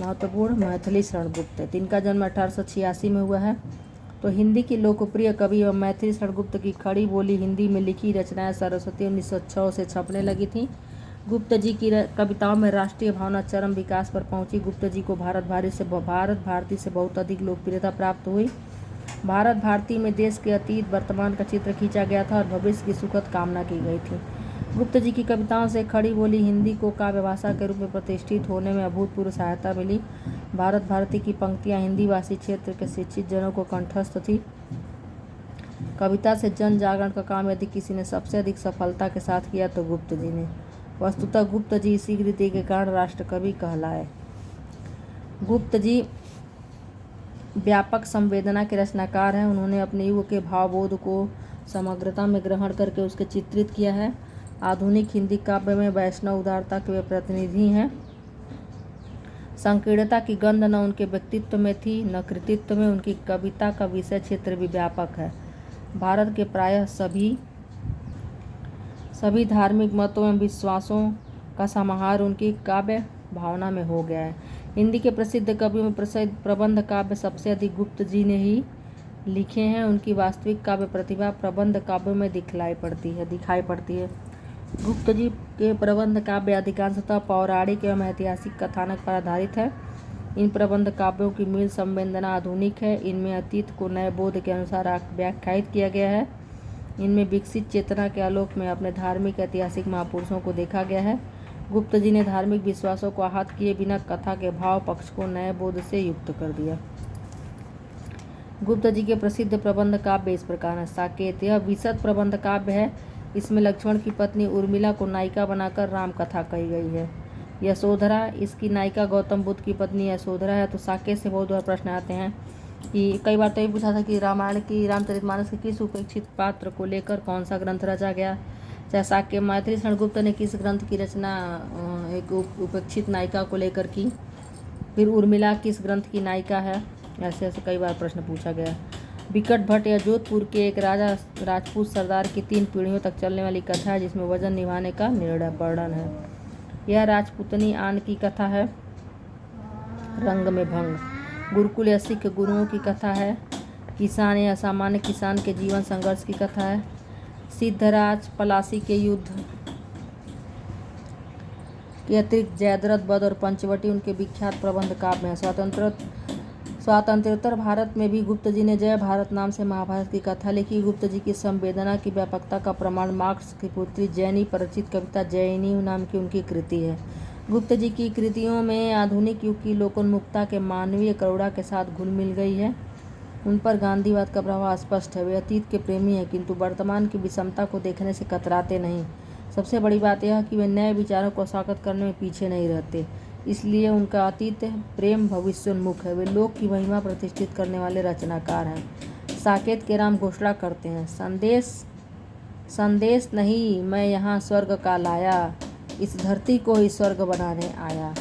महत्वपूर्ण मैथिली शरण गुप्त। इनका जन्म 1886 में हुआ है। तो हिंदी की लोकप्रिय कवि एवं मैथिली शरण गुप्त की खड़ी बोली हिंदी में लिखी रचनाएं सरस्वती 1906 से छपने लगी थी। गुप्त जी की कविताओं में राष्ट्रीय भावना चरम विकास पर पहुंची। गुप्त जी को भारत भारती से बहुत अधिक लोकप्रियता प्राप्त हुई। भारत भारती में देश के अतीत वर्तमान का चित्र खींचा गया था और भविष्य की सुखद कामना की गई थी। गुप्त जी की कविताओं से खड़ी बोली हिंदी को काव्य भाषा के रूप में प्रतिष्ठित होने में अभूतपूर्व सहायता मिली। भारत भारती की पंक्तियां हिंदी भाषी क्षेत्र के शिक्षित जनों को कंठस्थ थी। कविता से जन जागरण का काम यदि किसी ने सबसे अधिक सफलता के साथ किया तो गुप्त जी ने। वस्तुतः गुप्त जी इसी कृति के कारण राष्ट्रकवि कहलाए। गुप्त जी व्यापक संवेदना के रचनाकार हैं। उन्होंने अपने युग के भावबोध को समग्रता में ग्रहण करके उसके चित्रित किया है। आधुनिक हिंदी काव्य में वैष्णव उदारता के वे प्रतिनिधि हैं। संकीर्णता की गंध न उनके व्यक्तित्व में थी न कृतित्व में। उनकी कविता का विषय क्षेत्र भी व्यापक है। भारत के प्रायः सभी धार्मिक मतों एवं विश्वासों का समाहार उनकी काव्य भावना में हो गया है। हिंदी के प्रसिद्ध कवियों में प्रसिद्ध प्रबंध काव्य सबसे अधिक गुप्त जी ने ही लिखे हैं। उनकी वास्तविक काव्य प्रतिभा प्रबंध काव्यों में दिखाई पड़ती है। गुप्त जी के प्रबंध काव्य अधिकांशतः पौराणिक एवं ऐतिहासिक कथानक पर आधारित है। इन प्रबंध काव्यों की मूल संवेदना आधुनिक है। इनमें अतीत को नए बोध के अनुसार व्याख्यायित किया गया है। इनमें विकसित चेतना के आलोक में अपने धार्मिक ऐतिहासिक महापुरुषों को देखा गया है। गुप्त जी ने धार्मिक विश्वासों को आहत किए बिना कथा के भाव पक्ष को नए बोध से युक्त कर दिया। गुप्त जी के प्रसिद्ध प्रबंध काव्य इस प्रकार है। साकेत यह विशद प्रबंध काव्य है। इसमें लक्ष्मण की पत्नी उर्मिला को नायिका बनाकर राम कथा कही गई है। यशोधरा, इसकी नायिका गौतम बुद्ध की पत्नी यशोधरा है। तो साकेत से बहुत बार प्रश्न आते हैं कि कई बार तो ये पूछा था कि रामायण की रामचरितमानस के किस उपेक्षित पात्र को लेकर कौन सा ग्रंथ रचा गया। चाहे साकेत मैथिली शरण गुप्त ने किस ग्रंथ की रचना एक उपेक्षित नायिका को लेकर की। फिर उर्मिला किस ग्रंथ की नायिका है। ऐसे कई बार प्रश्न पूछा गया। विकट भट्ट या जोधपुर के एक राजपूत सरदार की 3 पीढ़ियों तक चलने वाली कथा है जिसमें वजन निभाने का वर्णन है। यह राजपूतनी आन की कथा है। रंग में भंग गुरुकुल या सिख गुरुओं की कथा है। किसान या सामान्य किसान के जीवन संघर्ष की कथा है। सिद्धराज पलासी के युद्ध के अतिरिक्त जयद्रथ वध और पंचवटी उनके विख्यात प्रबंध काव्य हैं। स्वातंत्रोत्तर भारत में भी गुप्त जी ने जय भारत नाम से महाभारत की कथा लिखी। गुप्त जी की संवेदना की व्यापकता का प्रमाण मार्क्स की पुत्री जैनी पर रचित कविता जैनी नाम की उनकी कृति है। गुप्त जी की कृतियों में आधुनिक युग की लोकोन्मुखता के मानवीय करुणा के साथ घुल मिल गई है। उन पर गांधीवाद का प्रभाव स्पष्ट है। वे अतीत के प्रेमी हैं किंतु वर्तमान की विषमता को देखने से कतराते नहीं। सबसे बड़ी बात यह है कि वे नए विचारों को स्वागत करने में पीछे नहीं रहते। इसलिए उनका अतीत प्रेम भविष्योन्मुख है। वे लोक की महिमा प्रतिष्ठित करने वाले रचनाकार हैं। साकेत के राम घोषणा करते हैं, संदेश नहीं मैं यहाँ स्वर्ग का लाया, इस धरती को ही स्वर्ग बनाने आया।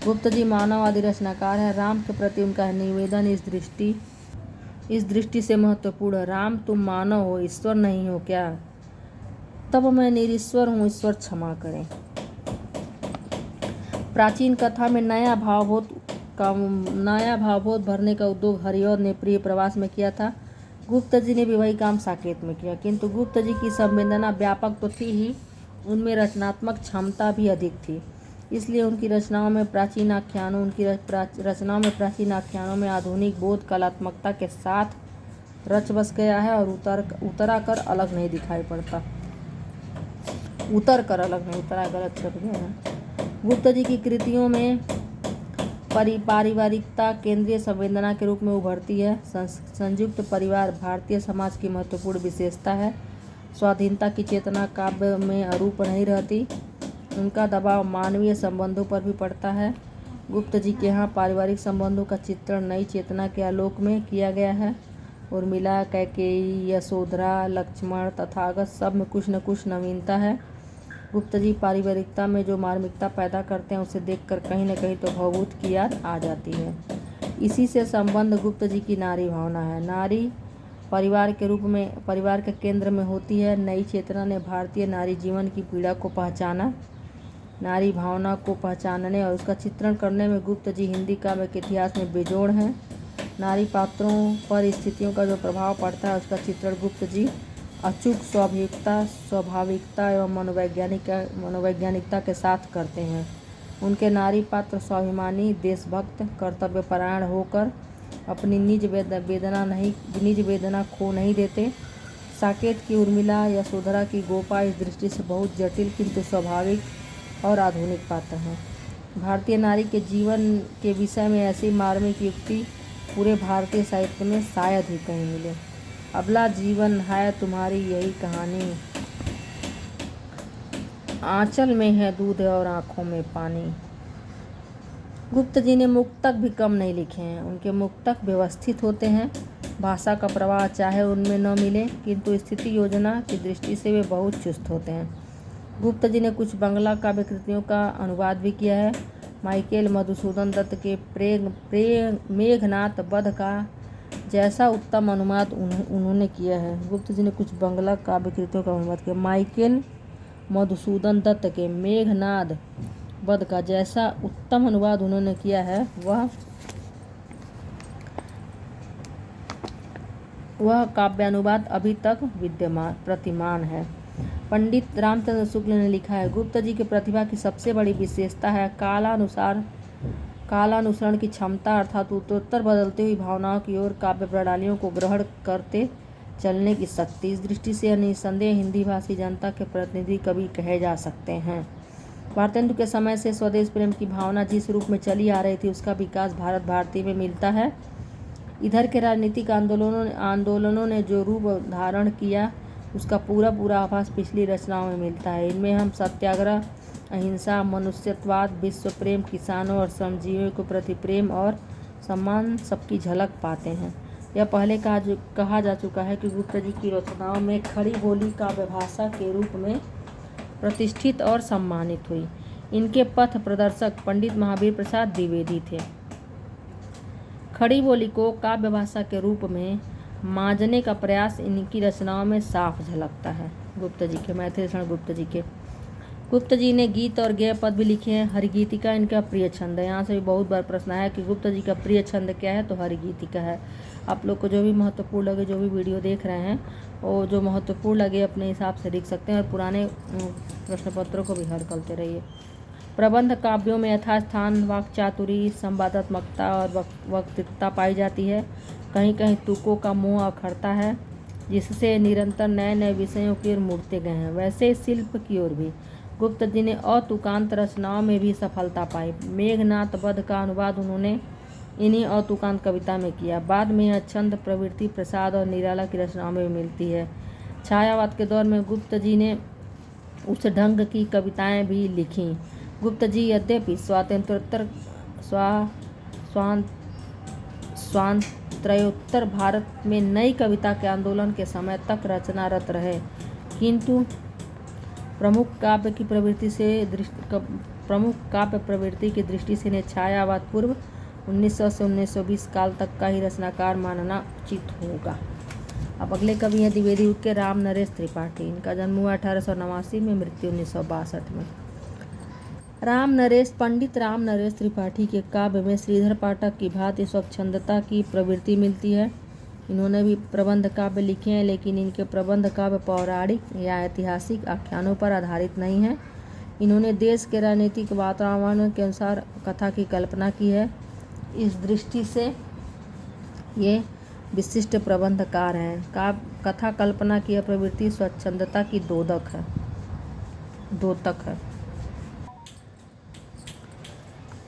गुप्त जी मानववादी रचनाकार है। राम के प्रति उनका निवेदन इस दृष्टि से महत्वपूर्ण है। राम तुम मानव हो, ईश्वर नहीं हो क्या? तब मैं निरीश्वर हूँ, ईश्वर क्षमा करें। प्राचीन कथा में नया भावबोध भरने का उद्योग हरिऔध ने प्रिय प्रवास में किया था। गुप्त जी ने भी वही काम साकेत में किया। किंतु गुप्त जी की संवेदना व्यापक तो थी ही, उनमें रचनात्मक क्षमता भी अधिक थी। इसलिए उनकी रचनाओं में प्राचीन आख्यानों में आधुनिक बोध कलात्मकता के साथ रच बस गया है और उतरा कर अलग नहीं दिखाई पड़ता। उतरा गलत शब्द है। गुप्त जी की कृतियों में पारिवारिकता केंद्रीय संवेदना के रूप में उभरती है। संयुक्त परिवार भारतीय समाज की महत्वपूर्ण विशेषता है। स्वाधीनता की चेतना काव्य में अरूप नहीं रहती। उनका दबाव मानवीय संबंधों पर भी पड़ता है। गुप्त जी के यहाँ पारिवारिक संबंधों का चित्रण नई चेतना के आलोक में किया गया है। उर्मिला, कैकेयी, यशोधरा, लक्ष्मण, तथागत सब में कुछ न कुछ नवीनता है। गुप्त जी पारिवारिकता में जो मार्मिकता पैदा करते हैं उसे देखकर कहीं न कहीं तो भवभूत की याद आ जाती है। इसी से संबंध गुप्त जी की नारी भावना है। नारी परिवार के रूप में परिवार के केंद्र में होती है। नई चेतना ने भारतीय नारी जीवन की पीड़ा को पहचाना। नारी भावना को पहचानने और उसका चित्रण करने में गुप्त जी हिंदी काव्य के इतिहास में बेजोड़ हैं। नारी पात्रों पर स्थितियों का जो प्रभाव पड़ता है उसका चित्रण गुप्त जी अचूक स्वाभाविकता एवं मनोवैज्ञानिकता के साथ करते हैं। उनके नारी पात्र स्वाभिमानी, देशभक्त, कर्तव्यपरायण होकर अपनी निज वेदना खो नहीं देते। साकेत की उर्मिला, यशोधरा की गोपा इस दृष्टि से बहुत जटिल किंतु स्वाभाविक और आधुनिक पात्र हैं। भारतीय नारी के जीवन के विषय में ऐसी मार्मिक युक्ति पूरे भारतीय साहित्य में शायद ही कहीं मिले। अबला जीवन है तुम्हारी यही कहानी, आंचल में है दूध और आँखों में पानी। गुप्त जी ने मुक्तक भी कम नहीं लिखे हैं। उनके मुक्तक व्यवस्थित होते हैं। भाषा का प्रवाह चाहे उनमें न मिले किंतु स्थिति योजना की दृष्टि से वे बहुत चुस्त होते हैं। गुप्त जी ने कुछ बंगला काव्य कृतियों का अनुवाद भी किया है। माइकेल मधुसूदन दत्त के मेघनाद वध का जैसा उत्तम अनुवाद उन्होंने किया है। गुप्त जी ने कुछ बंगला काव्य कृतियों का अनुवाद किया। माइकेल मधुसूदन दत्त के मेघनाद वध का जैसा उत्तम अनुवाद उन्होंने किया है वह काव्यानुवाद अभी तक प्रतिमान है। पंडित रामचंद्र शुक्ल ने लिखा है, गुप्त जी की प्रतिभा की सबसे बड़ी विशेषता है कालानुसरण की क्षमता, अर्थात उत्तरोत्तर बदलती हुई भावनाओं की ओर काव्य प्रणालियों को ग्रहण करते चलने की शक्ति। इस दृष्टि से निसंदेह हिंदी भाषी जनता के प्रतिनिधि कवि कहे जा सकते हैं। भारतेंदु के समय से स्वदेश प्रेम की भावना जिस रूप में चली आ रही थी उसका विकास भारत भारती में मिलता है। इधर के राजनीतिक आंदोलनों ने जो रूप धारण किया उसका पूरा आभास पिछली रचनाओं में मिलता है। इनमें हम सत्याग्रह, अहिंसा, मनुष्यत्ववाद, विश्व प्रेम, किसानों और श्रमजीवियों के प्रति प्रेम और सम्मान सबकी झलक पाते हैं। यह पहले कहा जा चुका है कि गुप्त जी की रचनाओं में खड़ी बोली काव्य भाषा के रूप में प्रतिष्ठित और सम्मानित हुई। इनके पथ प्रदर्शक पंडित महावीर प्रसाद द्विवेदी थे। खड़ी बोली को काव्य भाषा के रूप में मांझने का प्रयास इनकी रचनाओं में साफ झलकता है। गुप्त जी ने गीत और गेय पद भी लिखे हैं। हरिगीतिका इनका प्रिय छंद है। यहाँ से भी बहुत बार प्रश्न आया कि गुप्त जी का प्रिय छंद क्या है, तो हरिगीतिका है। आप लोग को जो भी महत्वपूर्ण लगे, जो भी वीडियो देख रहे हैं, वो जो महत्वपूर्ण लगे अपने हिसाब से लिख सकते हैं और पुराने प्रश्न पत्रों को भी हल करते रहिए। प्रबंध काव्यों में यथास्थान वाक्चातुरी, संवादात्मकता और वक्तृत्वता पाई जाती है। कहीं कहीं तुकों का मोह अखरता है जिससे निरंतर नए नए विषयों की ओर मुड़ते गए हैं। वैसे शिल्प की ओर भी गुप्त जी ने अतुकांत रचनाओं में भी सफलता पाई। मेघनाद वध का अनुवाद उन्होंने इन्हीं अतुकांत कविता में किया। बाद में यह छंद प्रवृत्ति प्रसाद और निराला की रचनाओं में मिलती है। छायावाद के दौर में गुप्त जी ने उस ढंग की कविताएं भी लिखीं। गुप्त जी यद्यपि स्वातंत्र्योत्तर भारत में नई कविता के आंदोलन के समय तक रचनारत रहे, किंतु प्रमुख काव्य प्रवृत्ति की दृष्टि से इन्हें छायावाद पूर्व 1900 से 1920 काल तक का ही रचनाकार मानना उचित होगा। अब अगले कवि हैं द्विवेदी के राम नरेश त्रिपाठी। इनका जन्म हुआ 1889 में, मृत्यु 1962 में। पंडित राम नरेश त्रिपाठी के काव्य में श्रीधर पाठक की भांति स्वच्छंदता की प्रवृत्ति मिलती है। इन्होंने भी प्रबंध काव्य लिखे हैं, लेकिन इनके प्रबंध काव्य पौराणिक या ऐतिहासिक आख्यानों पर आधारित नहीं हैं। इन्होंने देश के राजनीतिक वातावरण के अनुसार कथा की कल्पना की है। इस दृष्टि से ये विशिष्ट प्रबंधकार हैं। कथा कल्पना की यह प्रवृत्ति स्वच्छंदता की द्योतक है।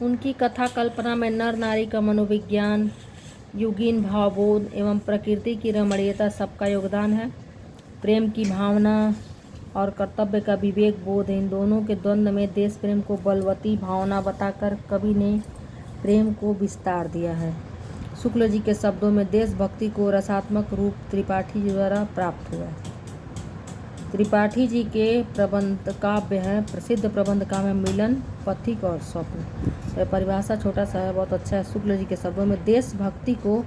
उनकी कथा कल्पना में नर नारी का मनोविज्ञान, युगीन भावबोध एवं प्रकृति की रमणीयता सबका योगदान है। प्रेम की भावना और कर्तव्य का विवेक बोध है। इन दोनों के द्वंद्व में देश प्रेम को बलवती भावना बताकर कवि ने प्रेम को विस्तार दिया है। शुक्ल जी के शब्दों में देशभक्ति को रसात्मक रूप त्रिपाठी जी द्वारा प्राप्त हुआ है। त्रिपाठी जी के प्रबंध काव्य है, प्रसिद्ध प्रबंध काव्य मिलन, पथिक और स्वप्न। यह परिभाषा छोटा सा है, बहुत अच्छा है। शुक्ल जी के शब्दों में देशभक्ति को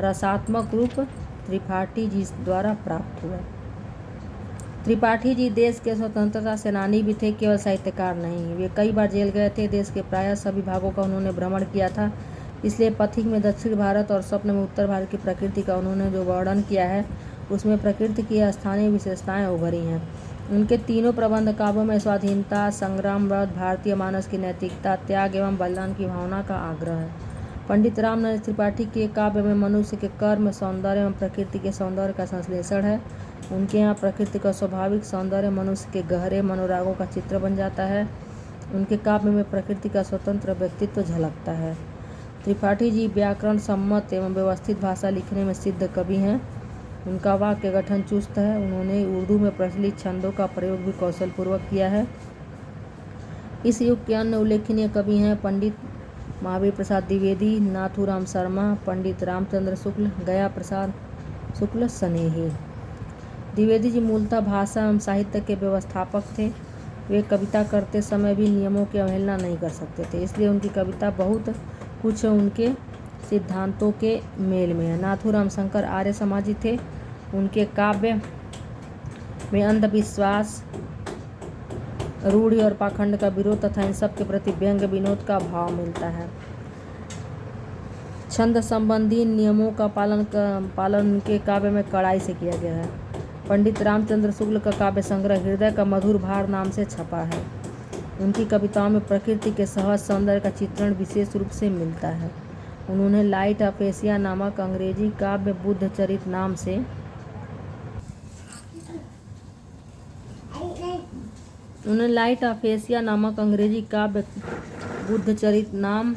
रसात्मक रूप त्रिपाठी जी द्वारा प्राप्त हुआ। त्रिपाठी जी देश के स्वतंत्रता सेनानी भी थे, केवल साहित्यकार नहीं। वे कई बार जेल गए थे। देश के प्रायः सभी भागों का उन्होंने भ्रमण किया था। इसलिए पथिक में दक्षिण भारत और स्वप्न में उत्तर भारत की प्रकृति का उन्होंने जो वर्णन किया है, उसमें प्रकृति की स्थानीय विशेषताएं उभरी हैं। उनके तीनों प्रबंध काव्यों में स्वाधीनता संग्राम, भारतीय मानस की नैतिकता, त्याग एवं बलिदान की भावना का आग्रह है। पंडित रामनरेश त्रिपाठी के काव्य में मनुष्य के कर्म, सौंदर्य एवं प्रकृति के सौंदर्य का संश्लेषण है। उनके यहाँ प्रकृति का स्वाभाविक सौंदर्य मनुष्य के गहरे मनोरागों का चित्र बन जाता है। उनके काव्य में प्रकृति का स्वतंत्र व्यक्तित्व झलकता है। त्रिपाठी जी व्याकरण सम्मत एवं व्यवस्थित भाषा लिखने में सिद्ध कवि हैं। उनका वाक्य गठन चुस्त है। उन्होंने उर्दू में प्रचलित छंदों का प्रयोग भी कौशलपूर्वक किया है। इस युग के अन्य उल्लेखनीय कवि हैं पंडित महावीर प्रसाद द्विवेदी, नाथूराम शर्मा, पंडित रामचंद्र शुक्ल, गया प्रसाद शुक्ल स्नेही। द्विवेदी जी मूलतः भाषा एवं साहित्य के व्यवस्थापक थे। वे कविता करते समय भी नियमों की अवहेलना नहीं कर सकते थे, इसलिए उनकी कविता बहुत कुछ उनके सिद्धांतों के मेल में है। नाथूराम शंकर आर्य समाजी थे। उनके काव्य में अंधविश्वास, रूढ़ि और पाखंड का विरोध तथा इन सब के प्रति व्यंग्य विनोद का भाव मिलता है। छंद संबंधी नियमों का पालन उनके काव्य में कड़ाई से किया गया है। पंडित रामचंद्र शुक्ल का काव्य संग्रह हृदय का मधुर भार नाम से छपा है। उनकी कविताओं में प्रकृति के सहज सौंदर्य का चित्रण विशेष रूप से मिलता है। उन्होंने लाइट ऑफ एशिया नामक अंग्रेजी काव्य बुद्धचरित नाम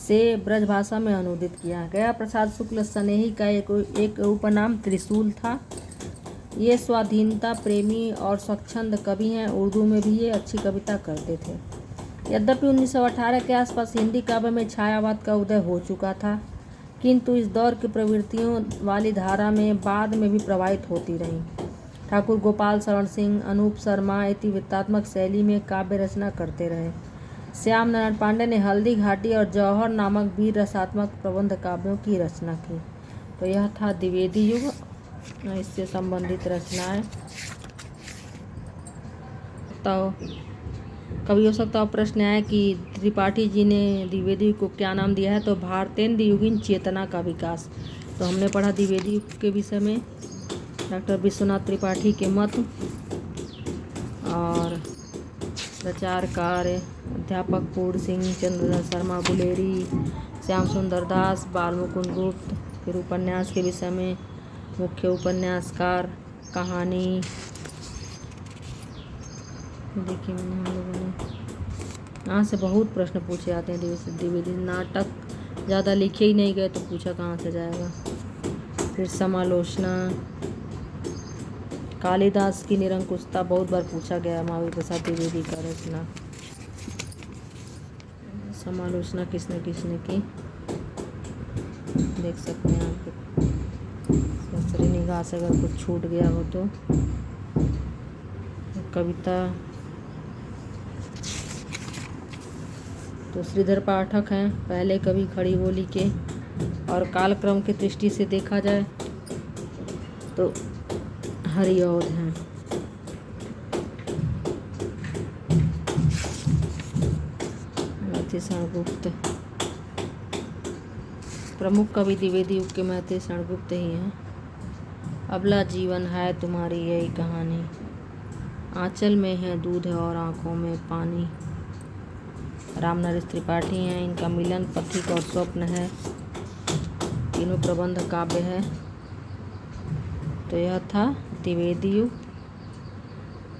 से ब्रज भाषा में अनुदित किया। गया प्रसाद शुक्ल स्नेही का एक उपनाम त्रिशूल था। ये स्वाधीनता प्रेमी और स्वच्छंद कवि हैं। उर्दू में भी ये अच्छी कविता करते थे। यद्यपि 1918 के आसपास हिंदी काव्य में छायावाद का उदय हो चुका था, किंतु इस दौर की प्रवृत्तियों वाली धारा में बाद में भी प्रभावित होती रही। ठाकुर गोपाल शरण सिंह, अनूप शर्मा इतिवृत्तात्मक शैली में काव्य रचना करते रहे। श्याम नारायण पांडे ने हल्दी घाटी और जौहर नामक वीर रसात्मक प्रबंध काव्यों की रचना की। तो यह था द्विवेदी युग, इससे संबंधित रचनाएं। तो कभी हो सकता है प्रश्न आए कि त्रिपाठी जी ने द्विवेदी को क्या नाम दिया है, तो भारतेंद्र युगीन चेतना का विकास। तो हमने पढ़ा द्विवेदी युग के विषय में डॉक्टर विश्वनाथ त्रिपाठी के मत और प्रचार कार्य अध्यापक पूर्ण सिंह, चंद्रधर शर्मा बुलेरी, श्याम सुंदर दास, बालमुकुंद गुप्त। फिर उपन्यास के विषय में मुख्य उपन्यासकार, कहानी देखिए हम लोगों ने यहाँ से बहुत प्रश्न पूछे जाते हैं। द्विवेदी नाटक ज़्यादा लिखे ही नहीं गए तो पूछा कहाँ से जाएगा। फिर समालोचना, कालिदास की निरंकुशता बहुत बार पूछा गया। महावीर प्रसाद द्विवेदी का रचना समालोचना किसने की देख सकते हैं आप ससरी निगाह से, अगर कुछ छूट गया हो तो। कविता तो श्रीधर पाठक हैं पहले कवि खड़ी बोली के, और कालक्रम की दृष्टि से देखा जाए तो हरिऔध हैं। क्षणगुप्त प्रमुख कवि द्विवेदी युग के महते क्षणगुप्त ही हैं। अबला जीवन है तुम्हारी यही कहानी, आंचल में है दूध और आँखों में पानी। रामनरेश त्रिपाठी हैं। इनका मिलन, पथिक और स्वप्न है। तीनों प्रबंध काव्य है। तो यह था द्विवेदी युग।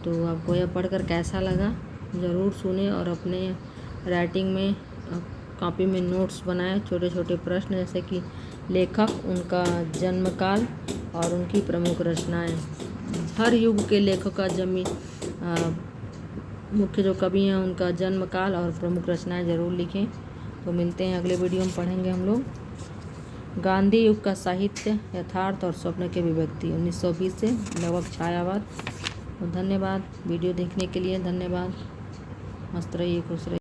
तो आपको यह पढ़कर कैसा लगा ज़रूर सुने और अपने राइटिंग में कॉपी में नोट्स बनाएं। छोटे छोटे प्रश्न जैसे कि लेखक, उनका जन्मकाल, और उनकी प्रमुख रचनाएं। हर युग के लेखक का मुख्य जो कवि हैं उनका जन्म काल और प्रमुख रचनाएं ज़रूर लिखें। तो मिलते हैं अगले वीडियो में, पढ़ेंगे हम लोग गांधी युग का साहित्य, यथार्थ और स्वप्न के अभिव्यक्ति 1920 से लगभग छायावाद। तो धन्यवाद वीडियो देखने के लिए, धन्यवाद। मस्त रहिए, खुश रहिए।